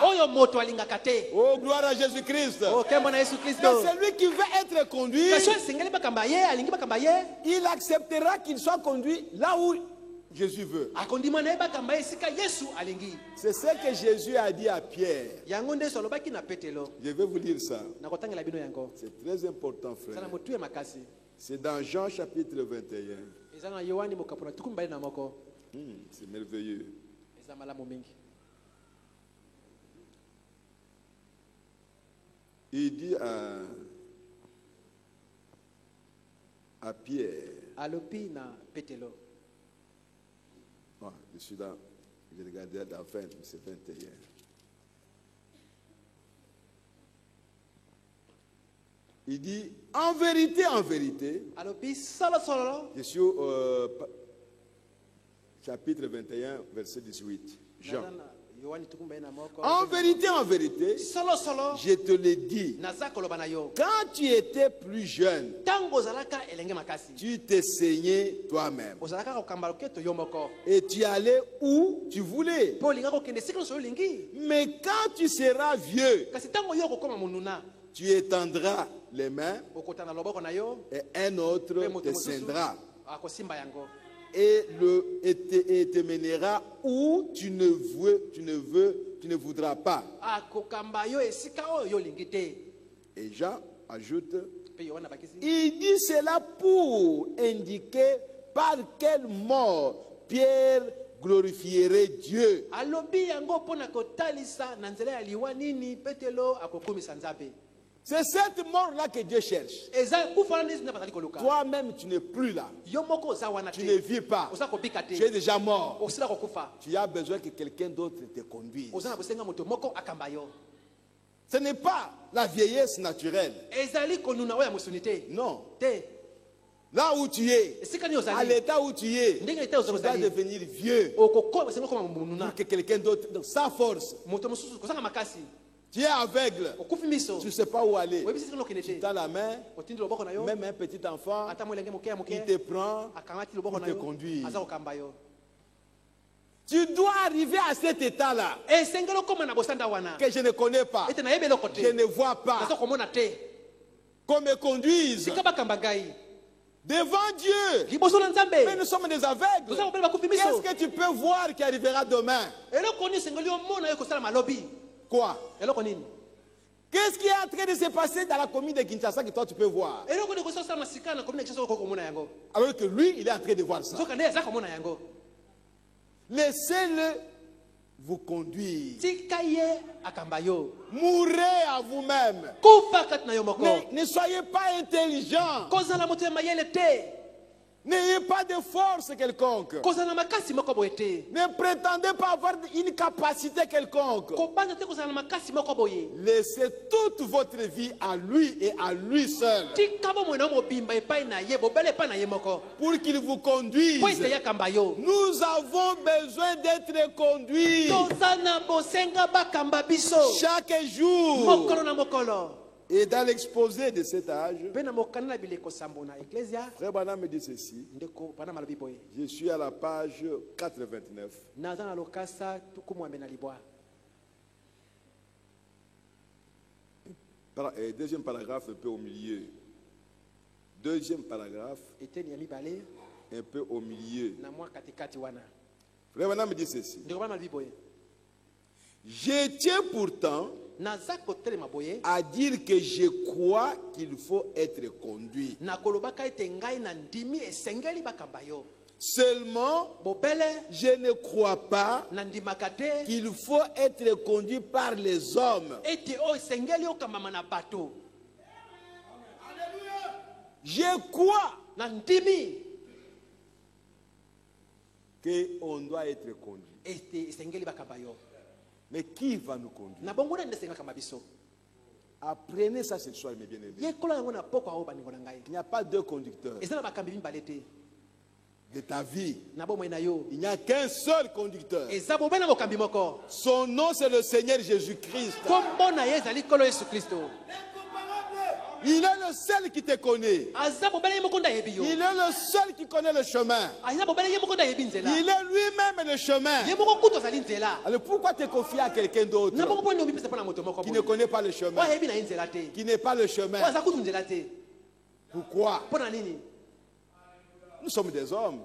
Oh, gloire à Jésus-Christ. Mais celui qui veut être conduit, il acceptera qu'il soit conduit là où Jésus veut. C'est ce que Jésus a dit à Pierre. Je vais vous lire ça. C'est très important, frère. C'est dans Jean chapitre 21. C'est merveilleux. Il dit à Pierre. Oh, je suis là, je regardais dans 20, c'est 21. Il dit, en vérité, je suis au chapitre 21, verset 18. Jean. En vérité, je te le dis, quand tu étais plus jeune, tu t'es saigné toi-même et tu allais où tu voulais. Mais quand tu seras vieux, tu étendras les mains et un autre te ceindra et te mènera où tu ne voudras pas. Et Jean ajoute, il dit cela pour indiquer par quelle mort Pierre glorifierait Dieu. C'est cette mort-là que Dieu cherche. Toi-même, tu n'es plus là. Tu ne vis pas. Tu es déjà mort. Tu as besoin que quelqu'un d'autre te conduise. Ce n'est pas la vieillesse naturelle. Non. Là où tu es, à l'état où tu es, tu dois devenir vieux pour que quelqu'un d'autre, donc sa force. Tu es aveugle, tu ne sais pas où aller. Tu as la main, même un petit enfant, il te prend, il te conduit. Tu dois arriver à cet état-là que je ne connais pas, je ne vois pas, qu'on me conduise devant Dieu. Mais nous sommes des aveugles. Qu'est-ce que tu peux voir qui arrivera demain? Quoi? Qu'est-ce qui est en train de se passer dans la commune de Kinshasa que toi tu peux voir? Alors que lui, il est en train de voir ça. Laissez-le vous conduire. Mourrez à vous-même. Ne soyez pas intelligent. N'ayez pas de force quelconque. Ne prétendez pas avoir une capacité quelconque. Laissez toute votre vie à lui et à lui seul. Pour qu'il vous conduise. Nous avons besoin d'être conduits. Chaque jour. Et dans l'exposé de cet âge, Frère Branham me dit ceci. Je suis à la page 429. Deuxième paragraphe un peu au milieu. Deuxième paragraphe un peu au milieu. Frère Branham me dit ceci. Je tiens pourtant à dire que je crois qu'il faut être conduit. Seulement, je ne crois pas qu'il faut être conduit par les hommes. Je crois qu'on doit être conduit. Mais qui va nous conduire? Apprenez ça ce soir, mes bien-aimés. Il n'y a pas deux conducteurs. de ta vie, il n'y a qu'un seul conducteur. Son nom, c'est le Seigneur Jésus-Christ. Il est le seul qui te connaît. Il est le seul qui connaît le chemin. Il est lui-même le chemin. Alors pourquoi te confier à quelqu'un d'autre qui ne connaît pas le chemin, qui n'est pas le chemin? Pourquoi? Nous sommes des hommes.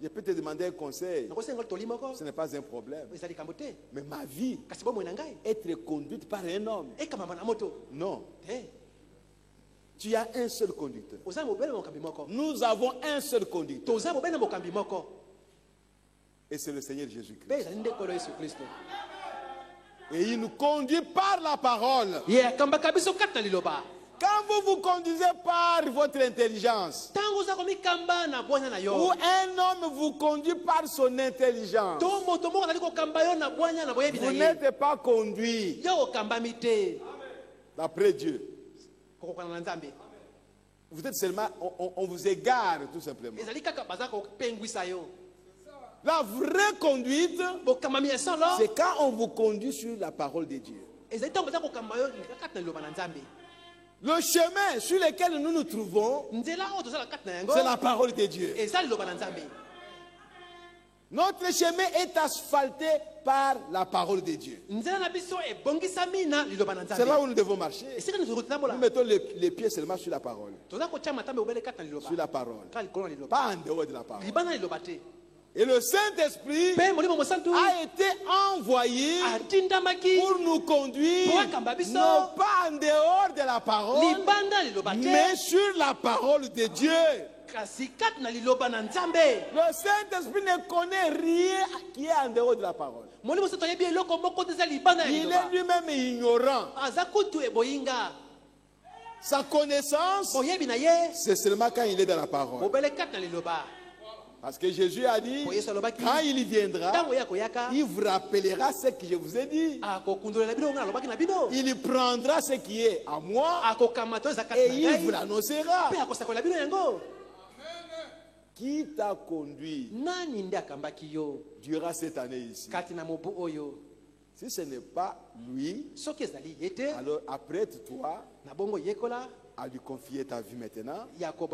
Je peux te demander un conseil. Ce n'est pas un problème. Mais ma vie, être conduite par un homme. Non. Tu as un seul conducteur. Nous avons un seul conducteur. Et c'est le Seigneur Jésus-Christ. Et il nous conduit par la parole. Quand vous vous conduisez par votre intelligence, ou un homme vous conduit par son intelligence, vous n'êtes pas conduit d'après Dieu. Vous êtes seulement, on vous égare tout simplement. La vraie conduite, c'est quand on vous conduit sur la parole de Dieu. Le chemin sur lequel nous nous trouvons, c'est la parole de Dieu. Notre chemin est asphalté par la parole de Dieu. C'est là où nous devons marcher. Nous mettons les pieds seulement sur la parole. Sur la parole. Pas en dehors de la parole. Et le Saint-Esprit a été envoyé pour nous conduire, non pas en dehors de la parole, mais sur la parole de Dieu. Le Saint-Esprit ne connaît rien qui est en dehors de la parole. Il est lui-même ignorant. Sa connaissance, c'est seulement quand il est dans la parole. Parce que Jésus a dit, quand il viendra, il vous rappellera ce que je vous ai dit. Il prendra ce qui est à moi et il vous l'annoncera. Qui t'a conduit durant cette année ici? Si ce n'est pas lui, alors apprête-toi à lui confier ta vie maintenant, pour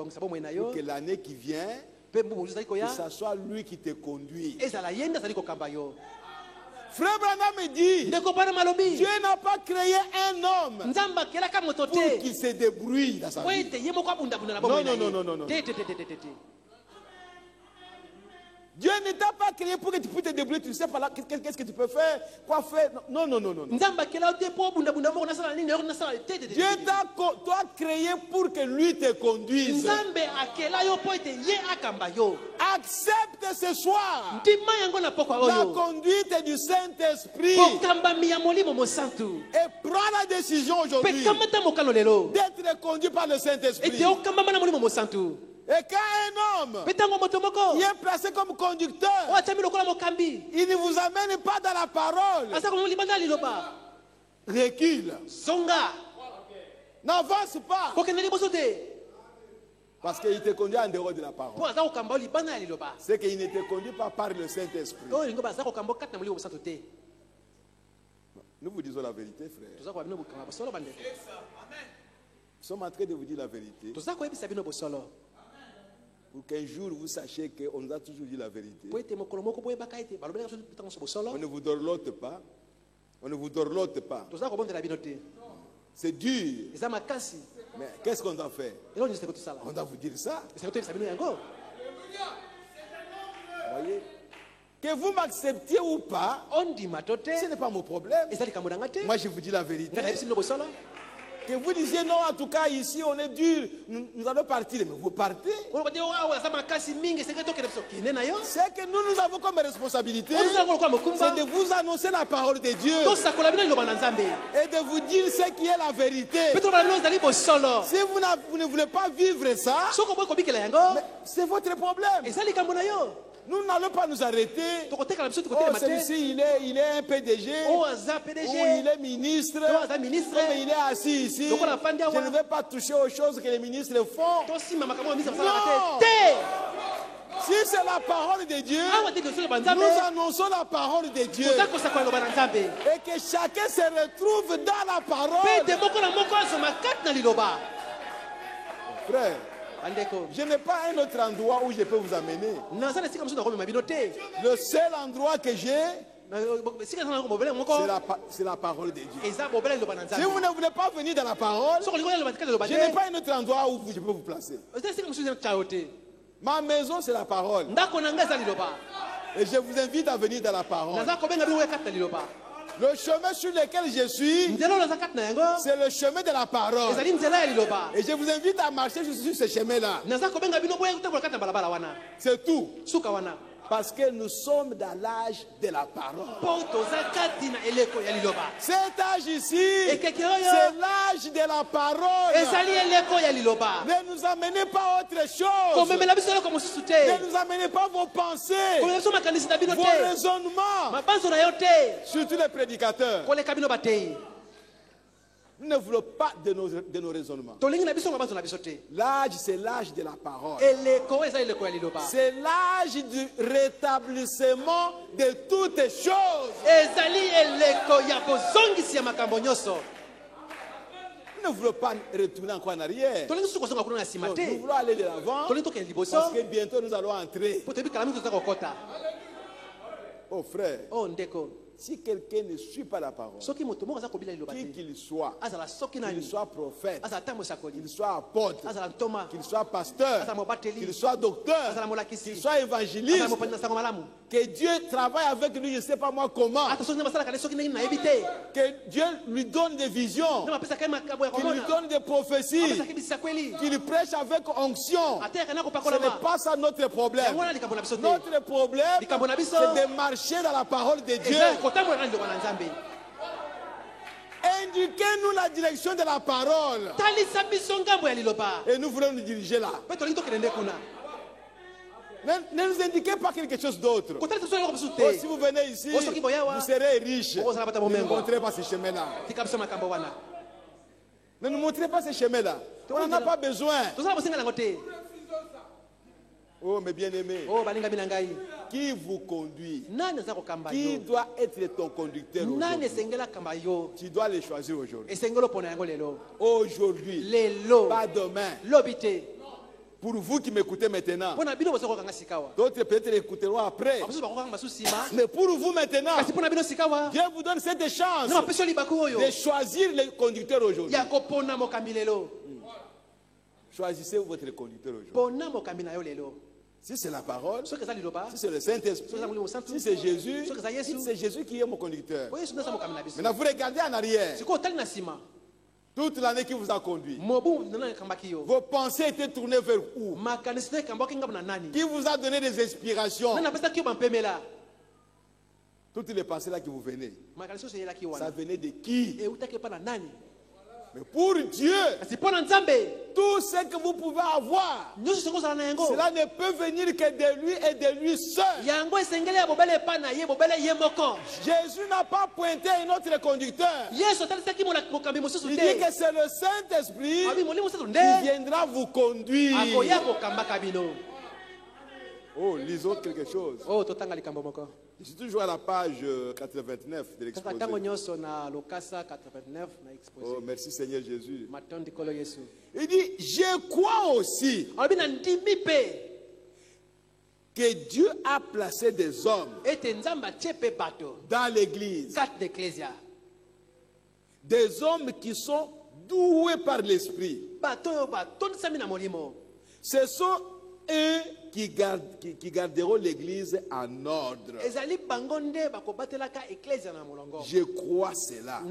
que l'année qui vient, que ce soit lui qui te conduit. Frère Branham dit, Dieu n'a pas créé un homme pour qu'il se débrouille dans sa vie. Non. Dieu ne t'a pas créé pour que tu puisses te débrouiller, tu ne sais pas là, qu'est-ce que tu peux faire, quoi faire. Non. Dieu t'a créé pour que lui te conduise. Accepte ce soir la conduite du Saint-Esprit et prends la décision aujourd'hui d'être conduit par le Saint-Esprit. Et quand un homme qui est placé comme conducteur, il ne vous amène pas dans la parole, recule. N'avance pas. Parce qu'il te conduit en dehors de la parole. C'est qu'il ne te conduit pas par le Saint-Esprit. Nous vous disons la vérité, frère. Nous sommes en train de vous dire la vérité. Pour qu'un jour vous sachiez qu'on nous a toujours dit la vérité. On ne vous dorlote pas. On ne vous dorlote pas. C'est dur. Mais qu'est-ce qu'on doit faire? On doit vous dire ça. Voyez? Que vous m'acceptiez ou pas, ce n'est pas mon problème. Moi je vous dis la vérité. Que vous disiez non, en tout cas ici on est dur, nous allons partir, mais vous partez. C'est que nous avons comme responsabilité, c'est de vous annoncer la parole de Dieu et de vous dire ce qui est la vérité. Si vous ne voulez pas vivre ça, c'est votre problème. Nous n'allons pas nous arrêter. Oh, celui-ci, il est un PDG. Ou il est ministre. Mais il est assis ici. Je ne vais pas toucher aux choses que les ministres font. Non. Si c'est la parole de Dieu, nous annonçons la parole de Dieu. Et que chacun se retrouve dans la parole. Frère, je n'ai pas un autre endroit où je peux vous amener. Le seul endroit que j'ai, c'est la parole de Dieu. Si vous ne voulez pas venir dans la parole, je n'ai pas un autre endroit où je peux vous placer. Ma maison, c'est la parole. Et je vous invite à venir dans la parole. Le chemin sur lequel je suis, c'est le chemin de la parole. Et je vous invite à marcher sur ce chemin-là. C'est tout. Parce que nous sommes dans l'âge de la parole. Cet âge ici, c'est l'âge de la parole. Ne nous amenez pas autre chose. Ne nous amenez pas vos pensées, vos raisonnements. Surtout les prédicateurs. Nous ne voulons pas de nos raisonnements. L'âge, c'est l'âge de la parole. C'est l'âge du rétablissement de toutes choses. Nous ne voulons pas retourner encore en arrière. Nous voulons aller de l'avant. Parce que bientôt nous allons entrer. Oh frère. Si quelqu'un ne suit pas la parole, qui qu'il soit prophète, qu'il soit apôtre, qu'il soit pasteur, qu'il soit docteur, qu'il soit évangéliste, que Dieu travaille avec lui, je ne sais pas moi comment, que Dieu lui donne des visions, qu'il lui donne des prophéties, qu'il lui prêche avec onction. Ce n'est pas ça notre problème. Notre problème, c'est de marcher dans la parole de Dieu. Indiquez-nous la direction de la parole. Et nous voulons nous diriger là. Ne nous indiquez pas quelque chose d'autre. Oh, si vous venez ici, vous serez riche. Ne nous montrez pas ce chemin-là. Ne nous montrez pas ce chemin-là. On n'en a pas besoin. Oh, mes bien-aimés, qui vous conduit? Qui doit être ton conducteur aujourd'hui? Tu dois les choisir aujourd'hui. Aujourd'hui, pas demain. Pour vous qui m'écoutez maintenant, d'autres peut-être écouteront après. Mais pour vous maintenant, Dieu vous donne cette chance de choisir le conducteur aujourd'hui. Choisissez votre conducteur aujourd'hui. Si c'est la parole, si c'est le Saint-Esprit, si c'est Jésus, c'est Jésus qui est mon conducteur. Maintenant, vous regardez en arrière. Toute l'année qui vous a conduit, vos pensées étaient tournées vers où? Qui vous a donné des inspirations? Toutes les pensées là qui vous venaient, ça venait de qui? Mais pour Dieu, tout ce que vous pouvez avoir, cela ne peut venir que de lui et de lui seul. Jésus n'a pas pointé un autre conducteur. Il dit que c'est le Saint-Esprit qui viendra vous conduire. Oh, lisons quelque chose. Je suis toujours à la page 89 de l'exposé. Oh, merci Seigneur Jésus. Il dit, je crois aussi que Dieu a placé des hommes dans l'église. Des hommes qui sont doués par l'esprit. Ce sont eux qui garderont l'église en ordre. Je crois cela.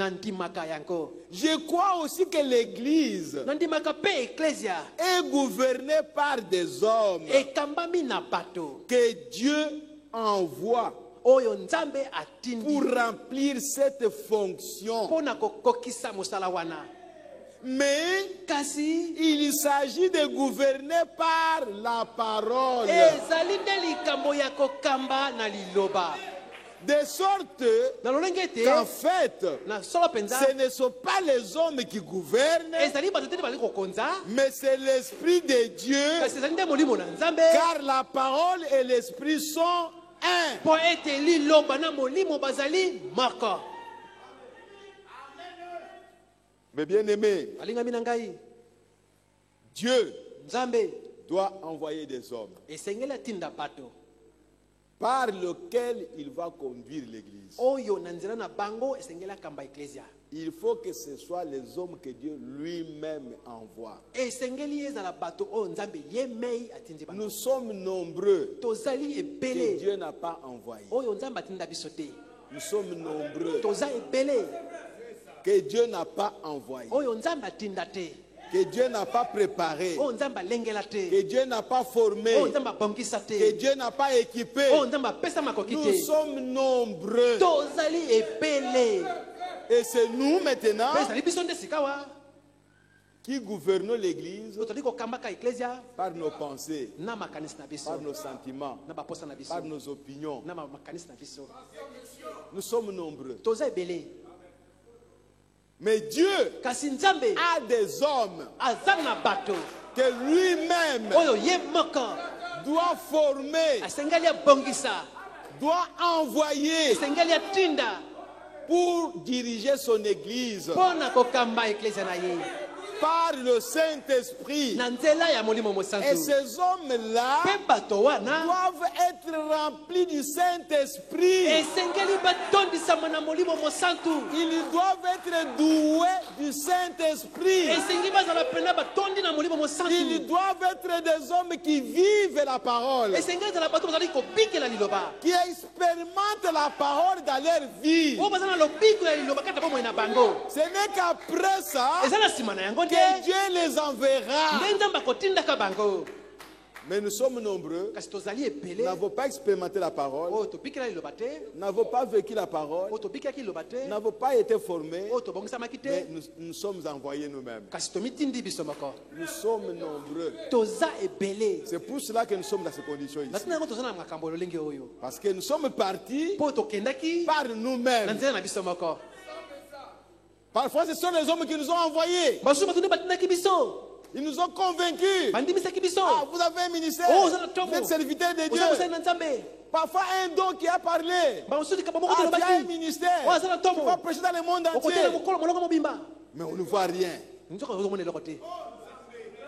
Je crois aussi que l'église est gouvernée par des hommes que Dieu envoie pour remplir cette fonction. Mais il s'agit de gouverner par la parole. De sorte qu'en fait, ce ne sont pas les hommes qui gouvernent, mais c'est l'Esprit de Dieu, car la parole et l'Esprit sont un. Mais bien aimé, Dieu doit envoyer des hommes par lesquels il va conduire l'Église. Il faut que ce soit les hommes que Dieu lui-même envoie. Nous sommes nombreux que Dieu n'a pas envoyés. Nous sommes nombreux que Dieu n'a pas envoyé, que Dieu n'a pas préparé, que Dieu n'a pas formé, que Dieu n'a pas équipé. Nous sommes nombreux. Et c'est nous maintenant qui gouvernons l'Église par nos pensées, par nos sentiments, par nos opinions. Nous sommes nombreux. Mais Dieu a des hommes que lui-même doit former, doit envoyer pour diriger son Église par le Saint-Esprit. Et ces hommes-là doivent être remplis du Saint-Esprit. Ils doivent être doués du Saint-Esprit. Ils doivent être des hommes qui vivent la parole, qui expérimentent la parole dans leur vie. Ce n'est qu'après ça que Dieu les enverra. Mais nous sommes nombreux, nous n'avons pas expérimenté la parole, nous n'avons pas vécu la parole, nous n'avons pas été formés, mais nous sommes envoyés nous-mêmes. Nous sommes nombreux. C'est pour cela que nous sommes dans ces conditions ici. Parce que nous sommes partis par nous-mêmes. Parfois, ce sont les hommes qui nous ont envoyés. Ils nous ont convaincus. Ah, vous avez un ministère. Vous êtes serviteur de Dieu. Parfois, un don qui a parlé. Ah, tu as un ministère. Tu vas prêcher dans le monde entier. Mais on ne voit rien.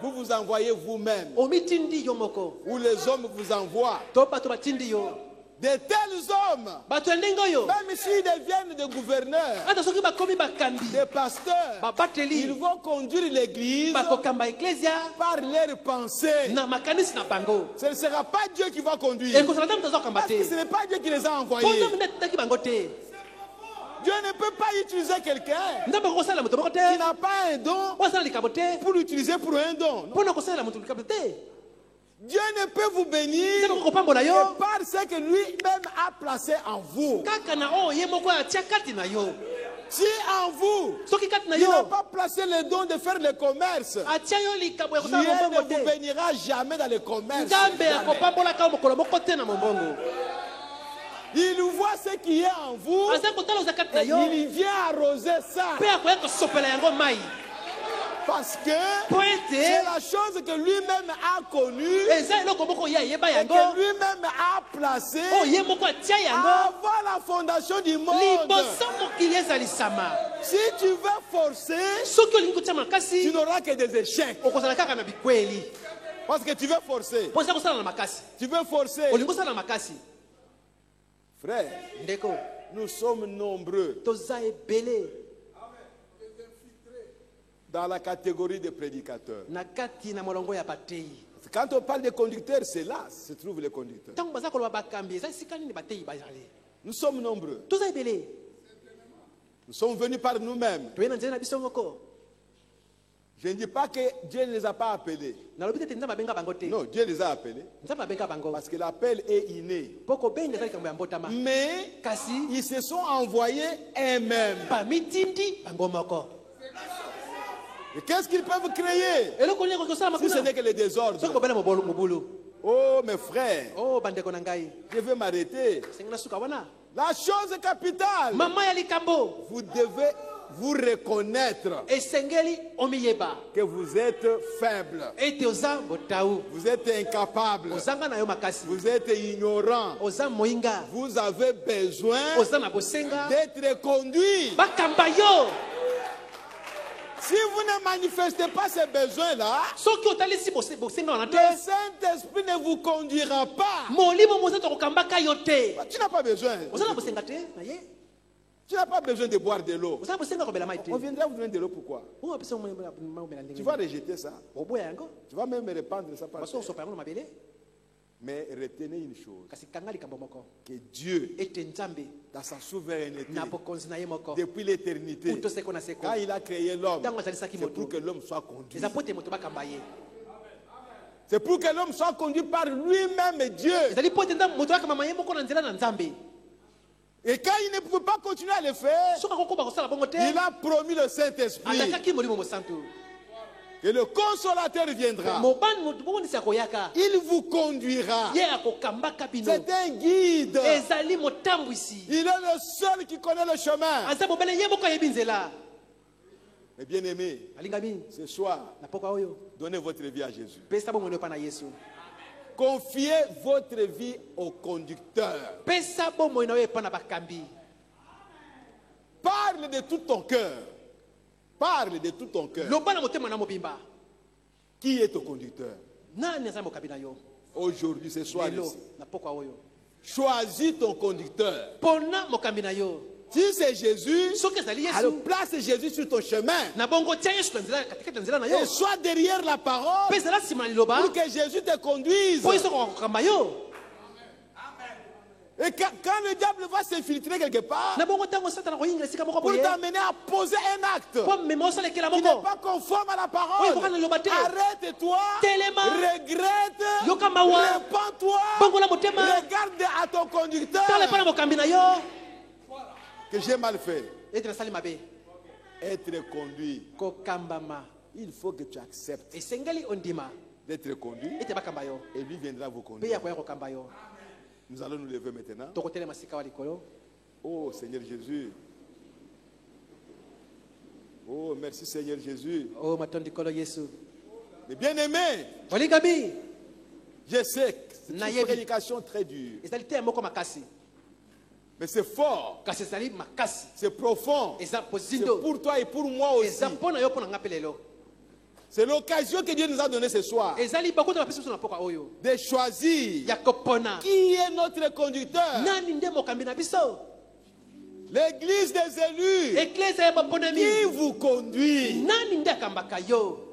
Vous vous envoyez vous-même. Ou les hommes vous envoient. De tels hommes, même s'ils deviennent des gouverneurs, des pasteurs, ils vont conduire l'Église par leurs pensées. Ce ne sera pas Dieu qui va conduire. Parce que ce n'est pas Dieu qui les a envoyés. Dieu ne peut pas utiliser quelqu'un qui n'a pas un don pour l'utiliser pour un don. Dieu ne peut vous bénir que par ce que lui-même a placé en vous. Si en vous, il n'a pas placé le don de faire le commerce, Dieu ne vous bénira jamais dans le commerce. Il voit ce qui est en vous et il vient arroser ça. Parce que c'est la chose que lui-même a connue et que lui-même a placée avant la fondation du monde. Si tu veux forcer, tu n'auras que des échecs. Parce que tu veux forcer. Tu veux forcer. Frère, nous sommes nombreux dans la catégorie des prédicateurs. Quand on parle des conducteurs, c'est là se trouvent les conducteurs. Nous sommes nombreux. Nous sommes venus par nous-mêmes. Je ne dis pas que Dieu ne les a pas appelés. Non, Dieu les a appelés. Parce que l'appel est inné. Mais ils se sont envoyés eux-mêmes. Et qu'est-ce qu'ils peuvent créer si ce n'est que le désordre? Oh mes frères, je veux m'arrêter. La chose capitale. Vous devez vous reconnaître que vous êtes faible. Vous êtes incapable. Vous êtes ignorant. Vous avez besoin d'être conduit. Si vous ne manifestez pas ces besoins-là, le Saint-Esprit ne vous conduira pas. Tu n'as pas besoin. Tu n'as pas besoin de boire de l'eau. On viendra vous donner de l'eau, pourquoi? Tu vas rejeter ça. Tu vas même répandre ça par terre. Mais retenez une chose, que Dieu, dans sa souveraineté, depuis l'éternité, quand il a créé l'homme, c'est pour que l'homme soit conduit. C'est pour que l'homme soit conduit par lui-même Dieu. Et quand il ne pouvait pas continuer à le faire, il a promis le Saint-Esprit. Et le consolateur viendra. Il vous conduira. C'est un guide. Il est le seul qui connaît le chemin. Mais bien aimé, ce soir, donnez votre vie à Jésus. Confiez votre vie au conducteur. Parle de tout ton cœur. Parle de tout ton cœur. Qui est ton conducteur? Aujourd'hui, ce soir ici. Choisis ton conducteur. Si c'est Jésus, alors place Jésus sur ton chemin. Et sois derrière la parole pour que Jésus te conduise. Et quand le diable va s'infiltrer quelque part pour t'amener à poser un acte qui n'est pas conforme à la parole, arrête-toi, regrette, répands-toi, regarde à ton conducteur que j'ai mal fait. Être conduit, il faut que tu acceptes d'être conduit et lui viendra vous conduire. Nous allons nous lever maintenant. Oh Seigneur Jésus. Oh merci Seigneur Jésus. Mais bien aimé, je sais que c'est une prédication très dure. Mais c'est fort. C'est profond. C'est pour toi et pour moi aussi. C'est l'occasion que Dieu nous a donnée ce soir de choisir qui est notre conducteur. L'église des élus qui vous conduit,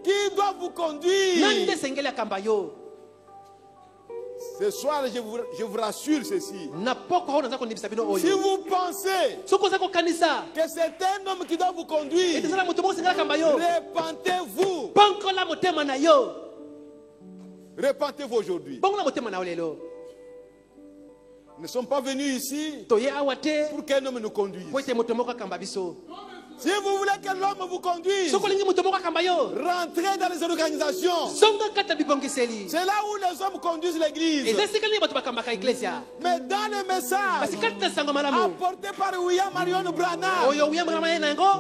qui doit vous conduire. Ce soir, je vous rassure ceci. Si vous pensez que c'est un homme qui doit vous conduire, répentez-vous. Répentez-vous aujourd'hui. Nous ne sommes pas venus ici pour qu'un homme nous conduise. Si vous voulez que l'homme vous conduise, rentrez dans les organisations. C'est là où les hommes conduisent l'église. Mais dans le message apporté par William Marion Branham,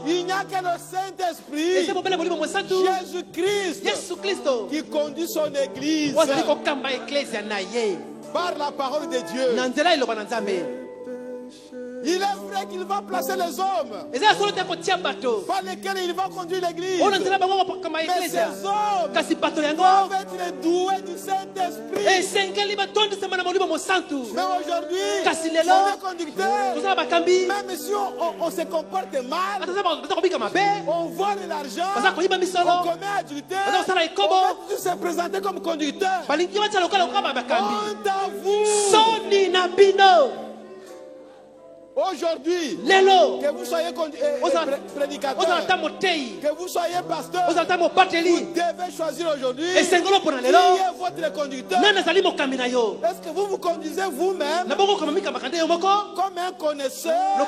il n'y a que le Saint-Esprit, Jésus-Christ, qui conduit son église par la parole de Dieu. Il est vrai qu'il va placer les hommes par lesquels il va conduire l'église. Mais ces hommes doivent être doués du Saint-Esprit. Mais aujourd'hui, son conducteur, même si on se comporte mal, on vole de l'argent, on commet adultère, on va se présenter comme conducteur. Honte à vous. Aujourd'hui, que vous soyez prédicateur, que vous soyez pasteur, vous devez choisir aujourd'hui qui est votre conducteur. Est-ce que vous vous conduisez vous-même comme un connaisseur,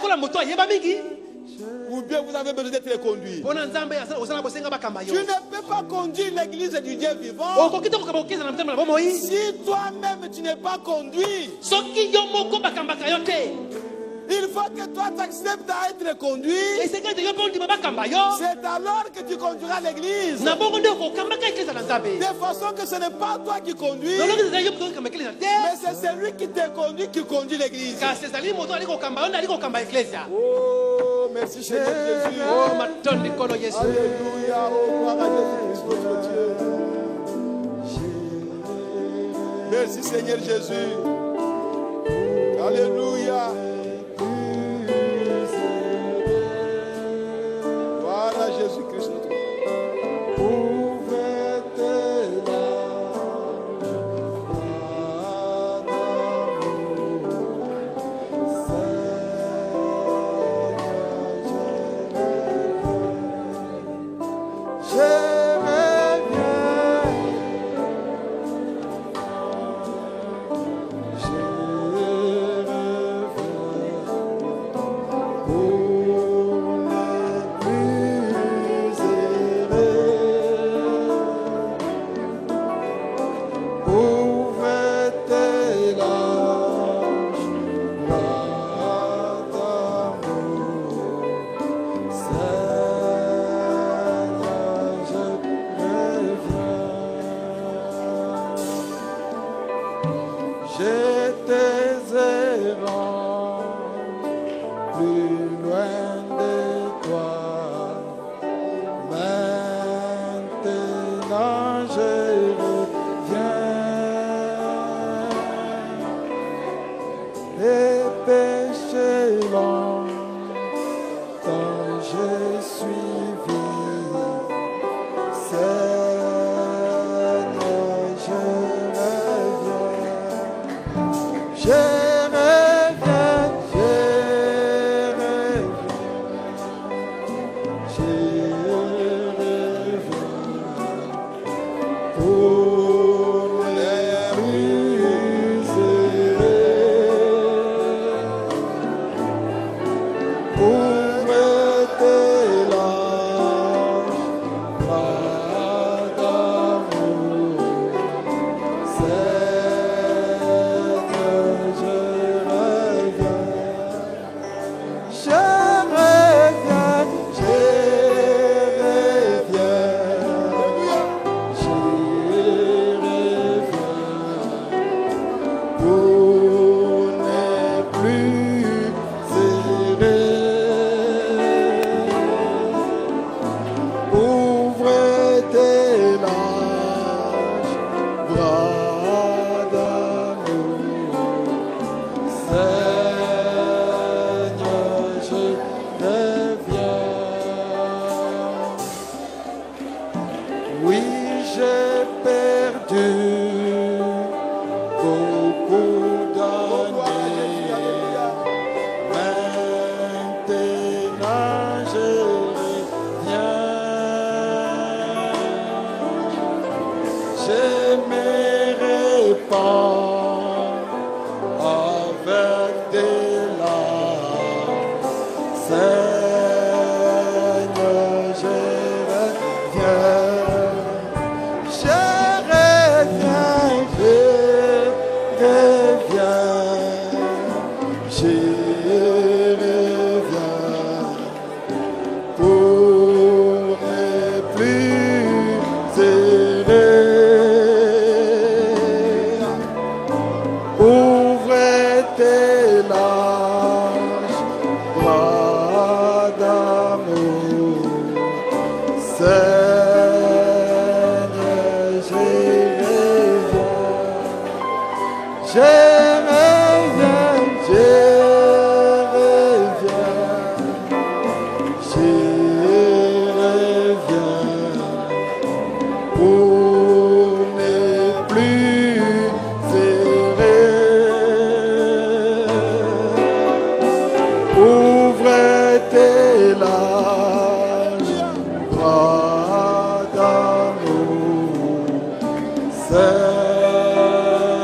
ou bien vous avez besoin d'être conduit? Tu ne peux pas conduire l'église du Dieu vivant si toi-même tu n'es pas conduit. Il faut que toi t'acceptes à être conduit. C'est alors que tu conduiras l'église. De façon que ce n'est pas toi qui conduis, mais c'est celui qui te conduit qui conduit l'église. Oh, merci Seigneur Jésus. Alléluia. Oh, gloire à Jésus-Christ notre Dieu. Merci Seigneur Jésus. Alléluia. Voilà Jésus-Christ notre Dieu.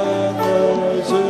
Seigneur, je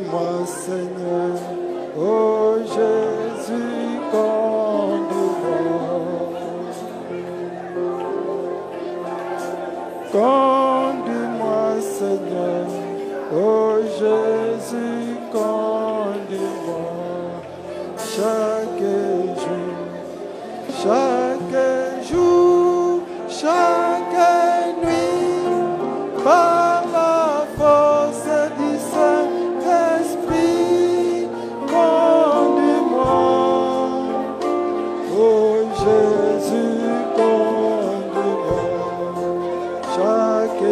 Conduis-moi, Seigneur, oh Jésus, conduis-moi. Conduis-moi, Seigneur, oh Jésus, conduis-moi. Chaque jour, chaque nuit, par la force du Saint-Esprit, conduis-moi. Oh Jésus, conduis-moi. Chaque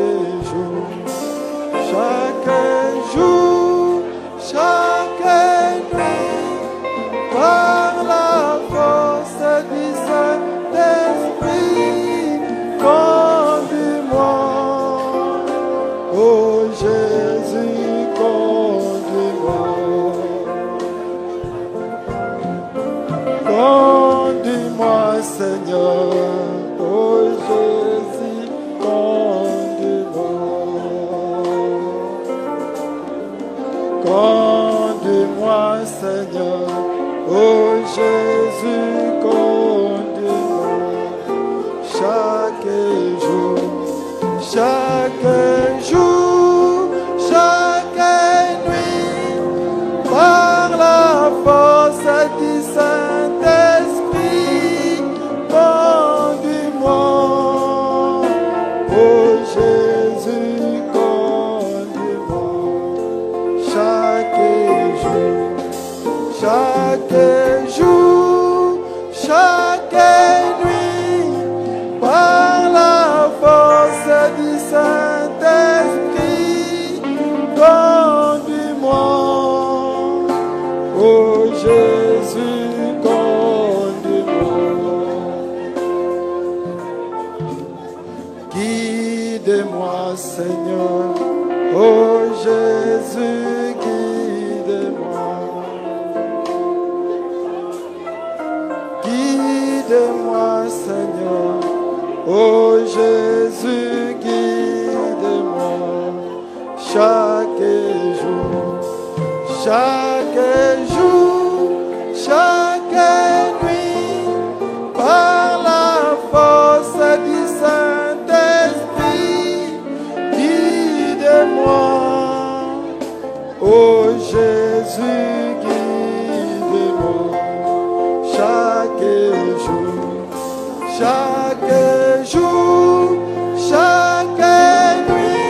jour, chaque nuit, par la force du Saint-Esprit, conduis-moi. Oh Jésus, conduis-moi. Conduis-moi, Seigneur. Oh Jésus, conduis-moi. Conduis-moi, Seigneur. Oh Jésus, conduis-moi. Chaque jour, chaque nuit, par la force du Saint-Esprit, conduis-moi. Oh Jésus, conduis-moi. Chaque nuit, par la force du Saint-Esprit, conduis-moi. Oh Jésus, conduis-moi. Guide-moi, Seigneur. Oh Jésus, guide-moi. Guide-moi, Seigneur. Oh Jésus, guide-moi. Chaque nuit, par la force du Saint-Esprit, guide-moi. Oh Jésus, guide-moi. Chaque nuit,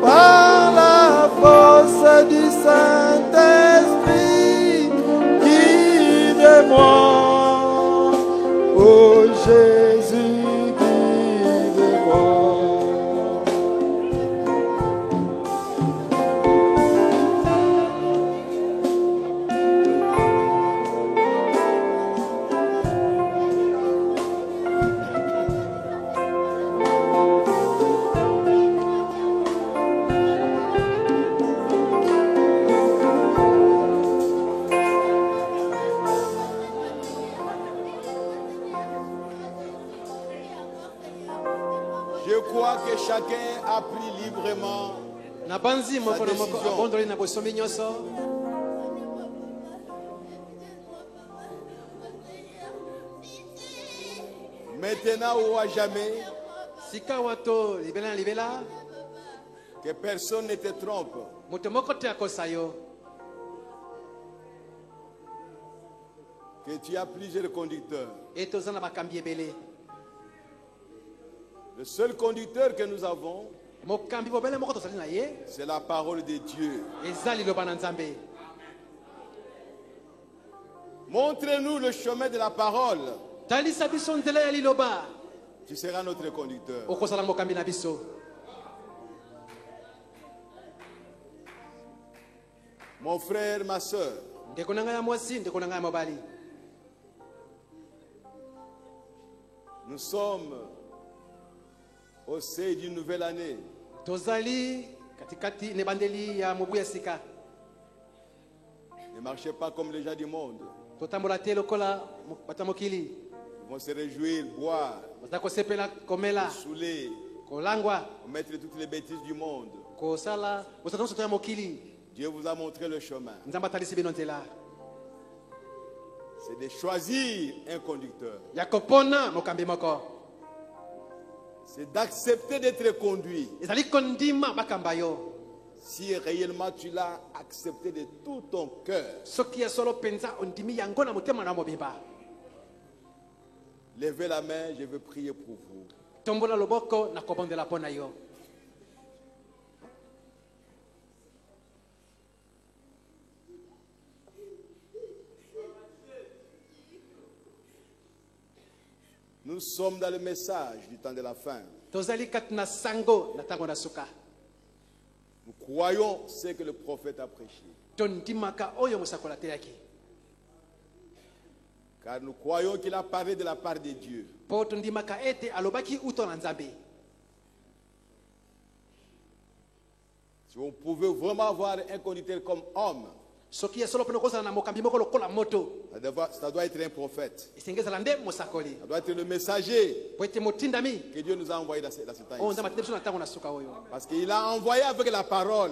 par la force du Saint-Esprit, guide-moi. Oh Jésus, guide-moi. Je crois que chacun a pris librement sa décision. Maintenant ou à jamais, que personne ne te trompe. Que tu as plusieurs conducteurs. Le seul conducteur que nous avons, c'est la parole de Dieu. Montre-nous le chemin de la parole. Tu seras notre conducteur. Mon frère, ma soeur, nous sommes au sein d'une nouvelle année. Ne marchez pas comme les gens du monde. Ils vont se réjouir, boire, se saouler, commettre toutes les bêtises du monde. Dieu vous a montré le chemin. C'est de choisir un conducteur. C'est d'accepter d'être conduit. Si réellement tu l'as accepté de tout ton cœur, levez la main, je veux prier pour vous. Nous sommes dans le message du temps de la fin. Nous croyons ce que le prophète a prêché. Car nous croyons qu'il a parlé de la part de Dieu. Si on pouvait vraiment avoir un conducteur comme homme, ça doit être un prophète. Ça doit être le messager que Dieu nous a envoyé dans ce temps. Parce qu'il a envoyé avec la parole.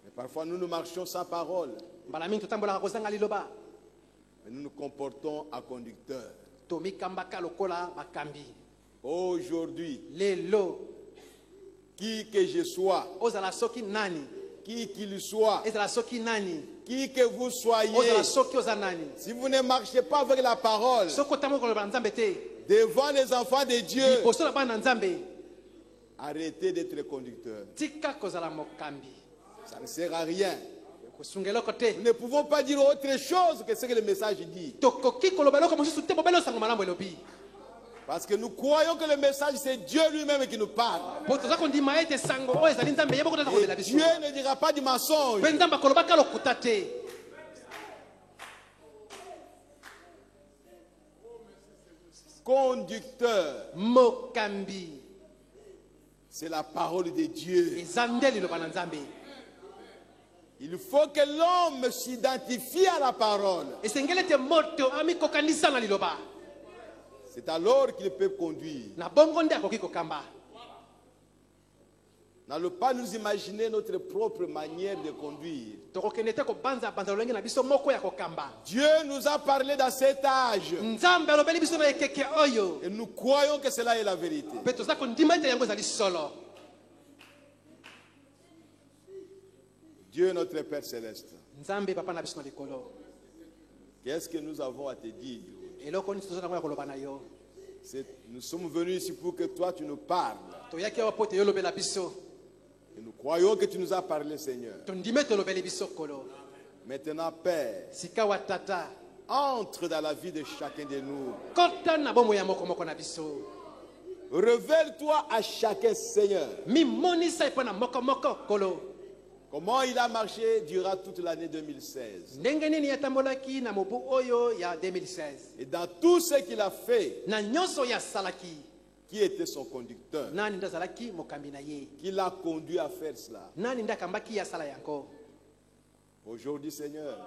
Mais parfois nous marchons sans parole. Mais nous nous comportons à conducteur. Aujourd'hui, qui que je sois, qui qu'il soit, qui que vous soyez, si vous ne marchez pas avec la parole devant les enfants de Dieu, arrêtez d'être conducteur. Ça ne sert à rien. Nous ne pouvons pas dire autre chose que ce que le message dit. Parce que nous croyons que le message, c'est Dieu lui-même qui nous parle. Et Dieu ne dira pas du mensonge. Conducteur, c'est la parole de Dieu. Il faut que l'homme s'identifie à la parole. C'est alors qu'il peut conduire. N'allons pas nous imaginer notre propre manière de conduire. Dieu nous a parlé dans cet âge. Et nous croyons que cela est la vérité. Dieu notre Père Céleste. Qu'est-ce que nous avons à te dire? Nous sommes venus ici pour que toi tu nous parles. Et nous croyons que tu nous as parlé, Seigneur. Maintenant, Père, entre dans la vie de chacun de nous. Révèle-toi à chacun, Seigneur. Comment il a marché durant toute l'année 2016. Et dans tout ce qu'il a fait, qui était son conducteur, qui l'a conduit à faire cela. Aujourd'hui, Seigneur,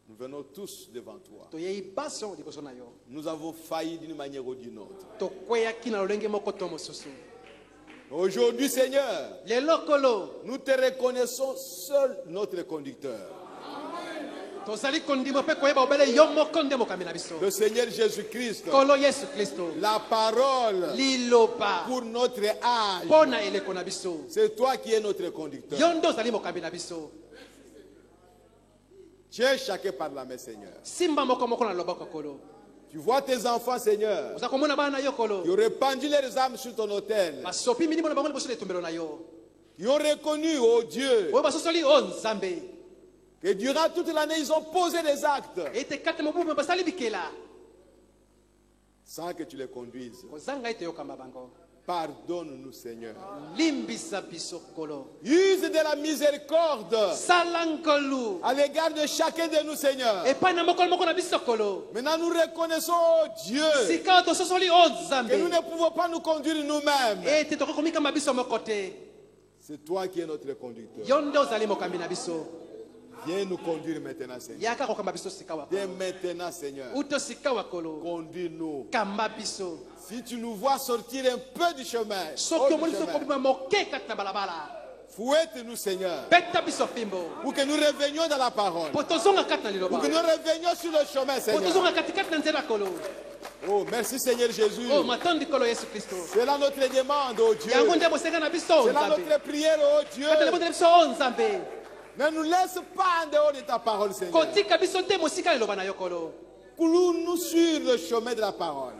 nous venons tous devant toi. Nous avons failli d'une manière ou d'une autre. Aujourd'hui, Seigneur, nous te reconnaissons seul notre conducteur. Le Seigneur Jésus-Christ, la parole pour notre âge, c'est toi qui es notre conducteur. Tiens chacun par la main, Seigneur. Tu vois tes enfants, Seigneur, qui ont répandu leurs âmes sur ton autel, qui ont reconnu, oh Dieu, que durant toute l'année, ils ont posé des actes sans que tu les conduises. Pardonne-nous, Seigneur. Use de la miséricorde à l'égard de chacun de nous, Seigneur. Maintenant, nous reconnaissons, oh Dieu, que nous ne pouvons pas nous conduire nous-mêmes. C'est toi qui es notre conducteur. Viens nous conduire maintenant, Seigneur. Viens maintenant, Seigneur. Conduis-nous. Si tu nous vois sortir un peu du chemin, fouette-nous, Seigneur, pour que nous revenions dans la parole, pour que nous revenions sur le chemin, Seigneur. Oh, merci Seigneur Jésus. C'est là notre demande, oh Dieu. C'est là notre prière, oh Dieu. Ne nous laisse pas en dehors de ta parole, Seigneur. Cloue-nous sur le chemin de la parole.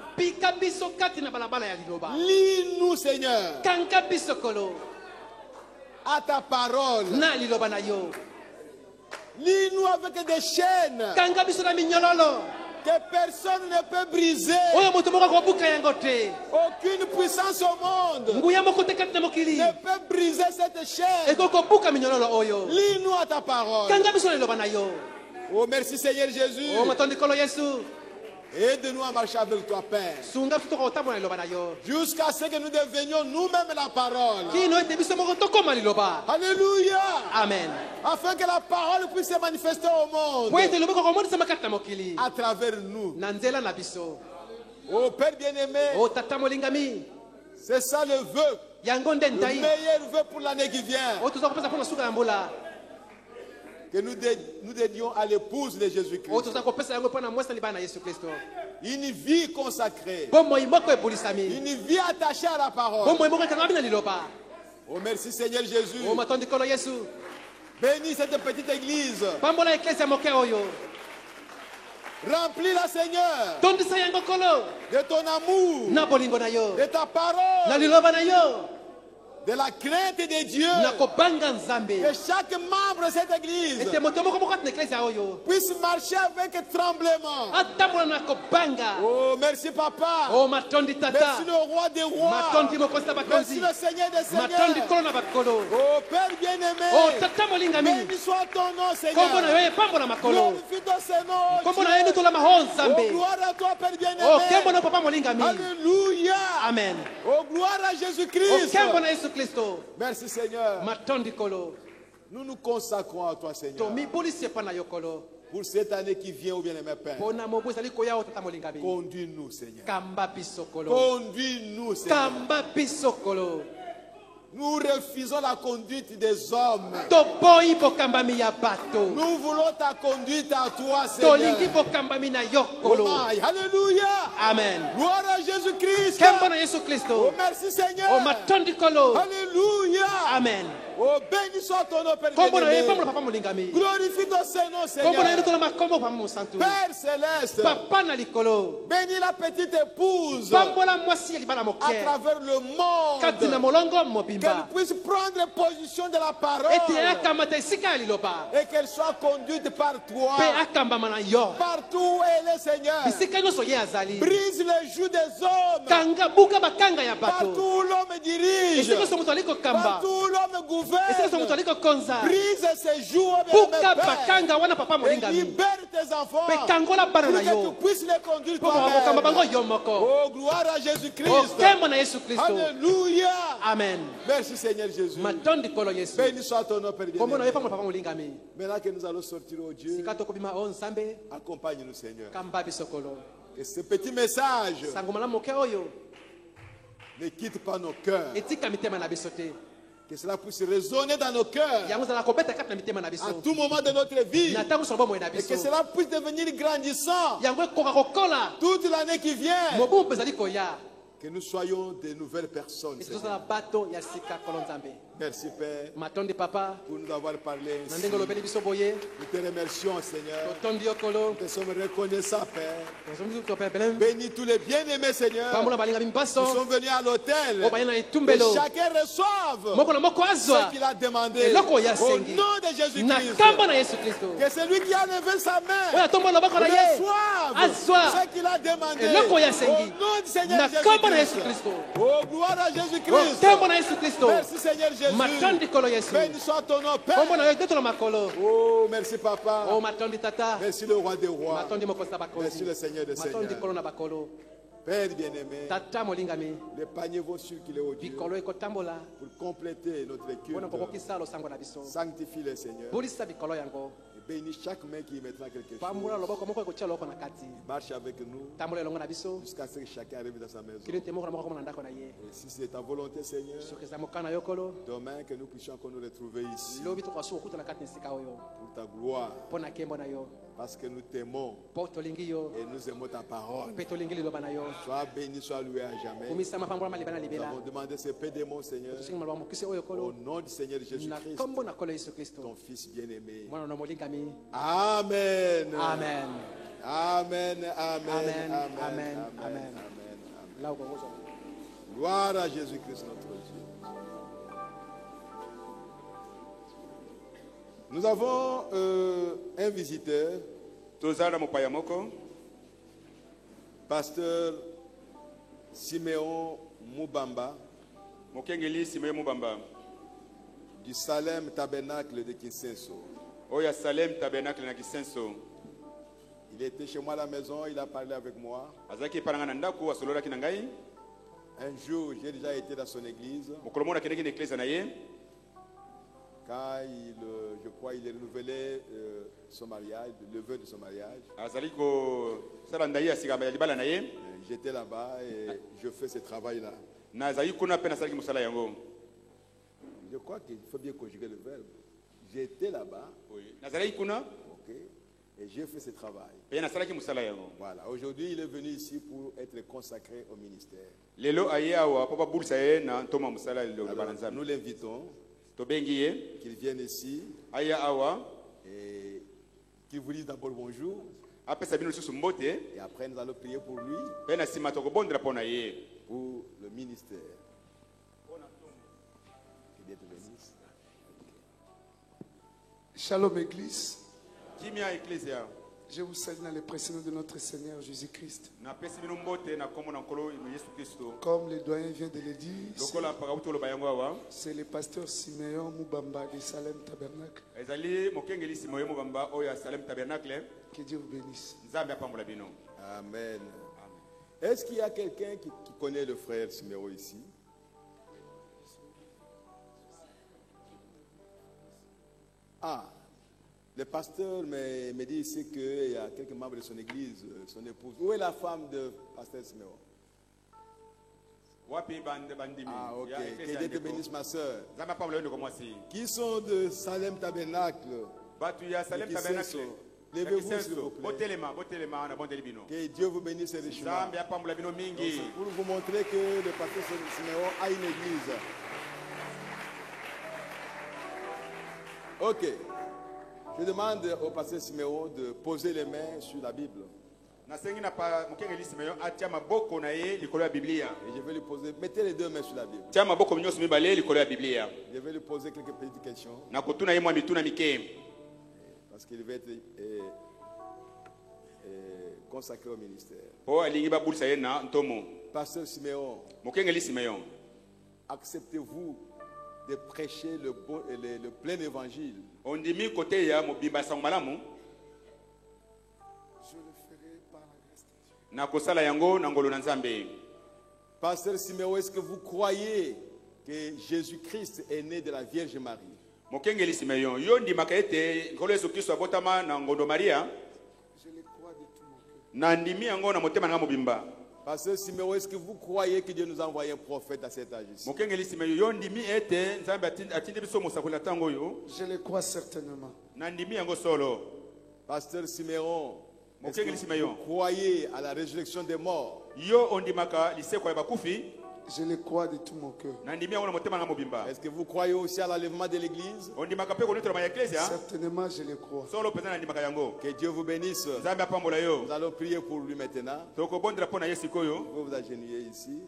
Lis-nous, Seigneur, à ta parole. Lis-nous avec des chaînes que personne ne peut briser. Aucune puissance au monde ne peut briser cette chaîne. Lis-nous à ta parole. Oh, merci Seigneur Jésus. Aide-nous à marcher avec toi, Père. Jusqu'à ce que nous devenions nous-mêmes la parole. Alléluia. Amen. Afin que la parole puisse se manifester au monde à travers nous. Oh Père bien-aimé, c'est ça le vœu. Le meilleur vœu pour l'année qui vient. Que nous dédions à l'épouse de Jésus-Christ. Une vie consacrée. Une vie attachée à la parole. Oh merci Seigneur Jésus. Bénis cette petite église. Remplis-la Seigneur de ton amour, de ta parole, de la crainte de Dieu, que chaque membre de cette église puisse marcher avec tremblement. Oh, merci Papa. Merci le roi des rois. Merci le Seigneur des seigneurs. Oh, Père bien-aimé, béni soit ton nom, Seigneur. Glorifie ton Seigneur. Oh, gloire à toi, Père bien-aimé. Alléluia. Amen. Oh, gloire à Jésus-Christ. Merci Seigneur. Nous nous consacrons à toi, Seigneur. Pour cette année qui vient, ou bien mes pères. Conduis-nous, Seigneur. Conduis-nous, Seigneur. Nous refusons la conduite des hommes. Nous voulons ta conduite à toi, Seigneur. Oh, alléluia. Amen. Gloire à Jésus-Christ. Oh, merci Seigneur. Alléluia. Amen. Oh, béni soit ton nom, Père bien-aimé. Glorifie ton Seigneur, Seigneur. Père céleste, bénis la petite épouse à travers le monde, qu'elle puisse prendre position de la parole et qu'elle soit conduite par toi partout où elle est, Seigneur. Brise les joues des hommes partout où l'homme dirige, partout où l'homme gouverne. Brise ses joues et libère tes enfants pour que tu puisses les conduire toi-même. Oh, gloire à Jésus-Christ. Alléluia. Amen. Merci Seigneur Jésus. Béni soit ton nom, Père bien-aimé. Maintenant que nous allons sortir au Dieu, accompagne-nous, Seigneur. Et ce petit message ne quitte pas nos cœurs. Que cela puisse résonner dans nos cœurs à tout moment de notre vie. Et que cela puisse devenir grandissant toute l'année qui vient. Que nous soyons de nouvelles personnes. Merci Père pour nous avoir parlé ainsi. Nous te remercions Seigneur. Nous te sommes reconnaissants Père. Bénis tous les bien-aimés Seigneur. Nous sommes venus à l'autel. Et chacun reçoive ce qu'il a demandé. Au nom de Jésus-Christ. Que celui qui a levé sa main reçoive ce qu'il a demandé. Au nom du Seigneur Jésus-Christ. Oh, gloire à Jésus-Christ. Merci Seigneur Jésus. Béni soit ton nom, Père. Oh, merci Papa. Merci le roi des rois. Merci le Seigneur des seigneurs. Père bien-aimé, les paniers vont circuler au Dieu pour compléter notre culte. Sanctifie les Seigneur. Et bénis chaque main qui mettra quelque chose. Marche avec nous jusqu'à ce que chacun arrive dans sa maison. Et si c'est ta volonté, Seigneur, demain que nous puissions encore nous retrouver ici pour ta gloire, parce que nous t'aimons et nous aimons ta parole. Sois béni, sois loué à jamais. Nous avons demandé ce paix des mots, Seigneur, au nom du Seigneur Jésus-Christ, ton Fils bien-aimé. Amen. Amen. Amen. Amen. Amen. Amen. Gloire à Jésus-Christ notre Dieu. Nous avons un visiteur, pasteur Simeon Mubamba, du Salem Tabernacle de Kinsenso. Il était chez moi à la maison, il a parlé avec moi. Un jour, j'ai déjà été dans son église. Quand je crois il renouvelait son mariage, le vœu de son mariage. J'étais là-bas et je fais ce travail-là. Je crois qu'il faut bien conjuguer le verbe. J'étais là-bas. Ok. Et j'ai fait ce travail. Voilà. Aujourd'hui, il est venu ici pour être consacré au ministère. Alors, nous l'invitons qu'il vienne ici et qu'il vous dise d'abord bonjour. Et après, nous allons prier pour lui, pour le ministère. Que Dieu te bénisse. Shalom Église. Je vous salue dans le précédent de notre Seigneur Jésus-Christ. Comme le doyen vient de le dire, c'est le pasteur Simeon Mubamba de Salem Tabernacle. Que Dieu vous bénisse. Amen. Est-ce qu'il y a quelqu'un qui connaît le frère Simeon ici? Ah, le pasteur me dit ici qu'il y a quelques membres de son église, son épouse. Où est la femme de pasteur Simeon? Ah, ok. Que Dieu te bénisse, ma soeur. Qui sont de Salem Tabernacle? Levez-vous, s'il vous plaît. Que Dieu vous bénisse richement. Pour vous montrer que le pasteur Simeon a une église. Ok. Je demande au pasteur Simeon de poser les mains sur la Bible. Et je vais lui poser, mettez les deux mains sur la Bible. Je vais lui poser quelques petites questions. Parce qu'il va être consacré au ministère. Pasteur Simeon, acceptez-vous de prêcher le plein évangile? Je le ferai par la grâce de Dieu. Pasteur Simeon, est-ce que vous croyez que Jésus-Christ est né de la Vierge Marie? Je le crois de tout mon cœur. Pasteur Simeon, est-ce que vous croyez que Dieu nous a envoyé un prophète à cet âge ici? Je le crois certainement. Pasteur Simeon, est-ce que vous croyez à la résurrection des morts? Je le crois de tout mon cœur. Est-ce que vous croyez aussi à l'enlèvement de l'église? Certainement, je le crois. Que Dieu vous bénisse. Nous allons prier pour lui maintenant. Vous vous agenouillez ici.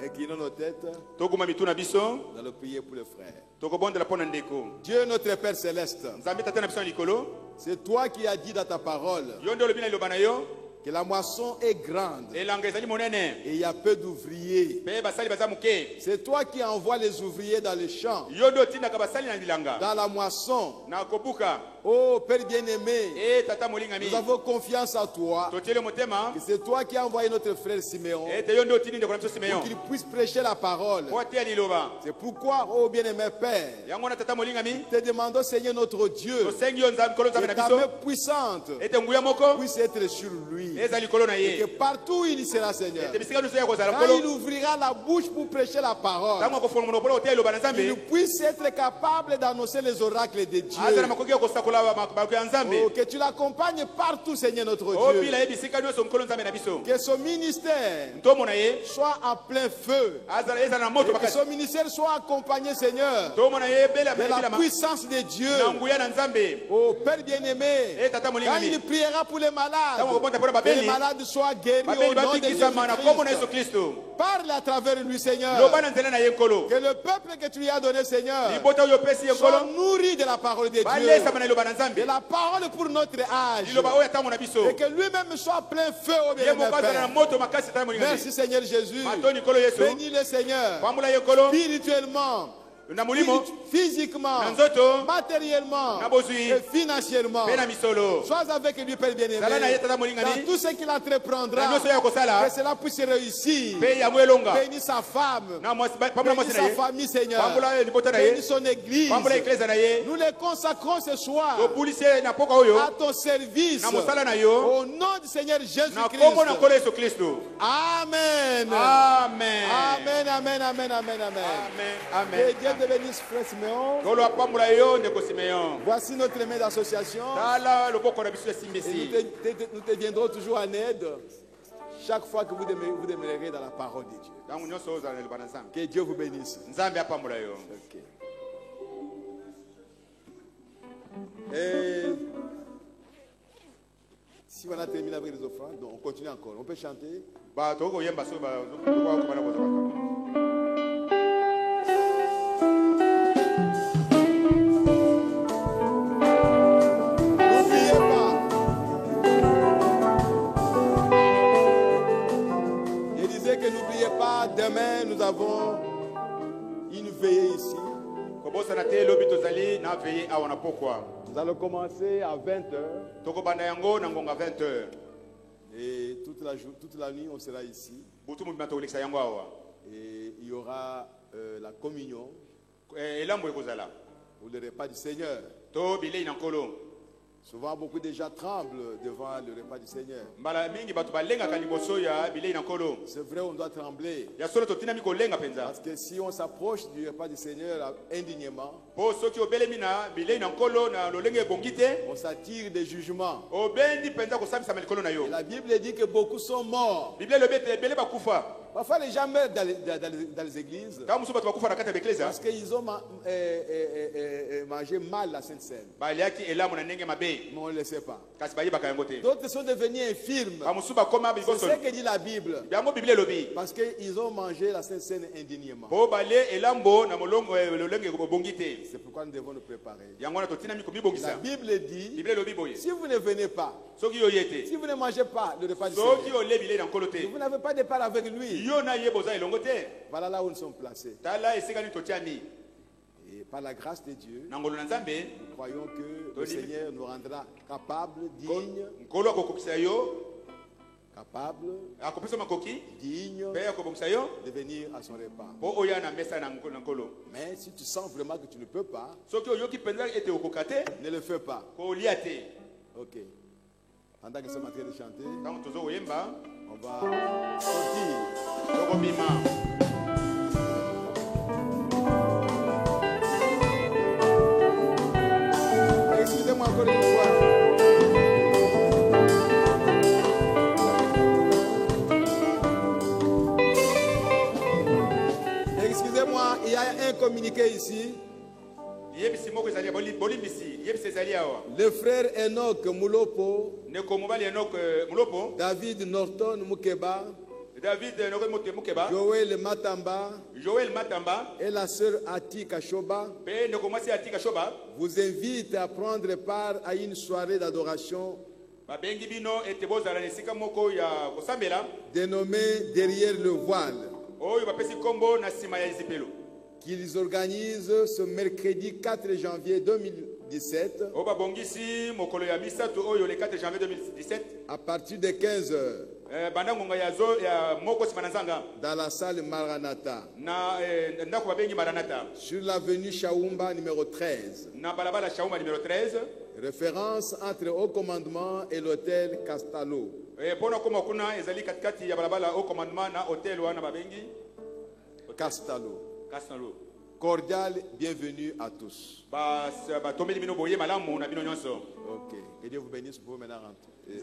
Inclinons nos têtes. Nous allons prier pour le frère. Dieu notre Père Céleste, c'est toi qui as dit dans ta parole que la moisson est grande et il y a peu d'ouvriers. C'est toi qui envoies les ouvriers dans les champs, dans la moisson. Oh Père bien-aimé, nous avons confiance en toi. Que c'est toi qui as envoyé notre frère Siméon pour qu'il puisse prêcher la parole. C'est pourquoi, oh bien-aimé Père, te demandons, Seigneur notre Dieu, que ta main puissante puisse être sur lui. Et que partout où il sera, Seigneur, quand il ouvrira la bouche pour prêcher la parole, il puisse être capable d'annoncer les oracles de Dieu. Oh, que tu l'accompagnes partout, Seigneur notre Dieu. Que son ministère soit en plein feu. Et que son ministère soit accompagné, Seigneur, de la puissance de Dieu. Oh Père bien-aimé, quand il priera pour les malades, que les malades soient guéris au nom de Jésus-Christ. Parle à travers lui, Seigneur. Que le peuple que tu lui as donné, Seigneur, soit nourri de la parole de Dieu, de la parole pour notre âge, et que lui-même soit plein feu au bien. Merci Seigneur Jésus. Bénis le Seigneur spirituellement, physiquement, matériellement et financièrement. Sois avec lui, Père bien-aimé, dans tout ce qu'il entreprendra, que cela puisse réussir. Bénis sa femme, bénis sa famille, Seigneur, bénis son église. Nous les consacrons ce soir à ton service, au nom du Seigneur Jésus-Christ. Amen. Amen. Amen, amen, amen, amen, amen. Que Dieu te bénisse, frère Siméon. Voici notre main d'association. Nous te viendrons toujours en aide chaque fois que vous demeurerez dans la parole de Dieu. Que Dieu vous bénisse. Okay. Et si on a terminé avec les offrandes, on continue encore. On peut chanter. Demain, nous avons une veillée ici. Nous allons commencer à 20h. Et toute la nuit, on sera ici. Et il y aura la communion ou le repas du Seigneur. Souvent, beaucoup de gens tremblent devant le repas du Seigneur. C'est vrai, on doit trembler. Parce que si on s'approche du repas du Seigneur indignement, on s'attire des jugements. Et la Bible dit que beaucoup sont morts. Parfois, les gens meurent dans les églises parce qu'ils ont mangé mal la Sainte Seine. Mais on ne le sait pas. D'autres sont devenus infirmes. C'est ce que dit la Bible. Parce qu'ils ont mangé la Sainte Seine indignement. C'est pourquoi nous devons nous préparer. La Bible dit, si vous ne venez pas, si vous ne mangez pas le repas du Seigneur, vous n'avez pas de part avec lui. Voilà là où nous sommes placés. Et par la grâce de Dieu, nous croyons que le Seigneur nous rendra capables, dignes, de venir à son repas. Mais si tu sens vraiment que tu ne peux pas, ne le fais pas. Ok. Pendant que c'est en train de chanter, on va sortir. Excusez-moi encore une fois. Excusez-moi, il y a un communiqué ici. Le frère Enoch Mulopo, David Norton Mukeba, Joël Matamba et la sœur Ati Kashoba vous invitent à prendre part à une soirée d'adoration dénommée Derrière le voile, qu'ils organisent ce mercredi 4 janvier 2017. À partir de 15 heures. Dans la salle Maranatha. Sur l'avenue Chaoumba numéro 13. Référence entre Haut Commandement et l'hôtel Castalo. Castalo. Cordial bienvenue à tous. Ok. Que Dieu vous bénisse pour maintenant rentrer. J'ai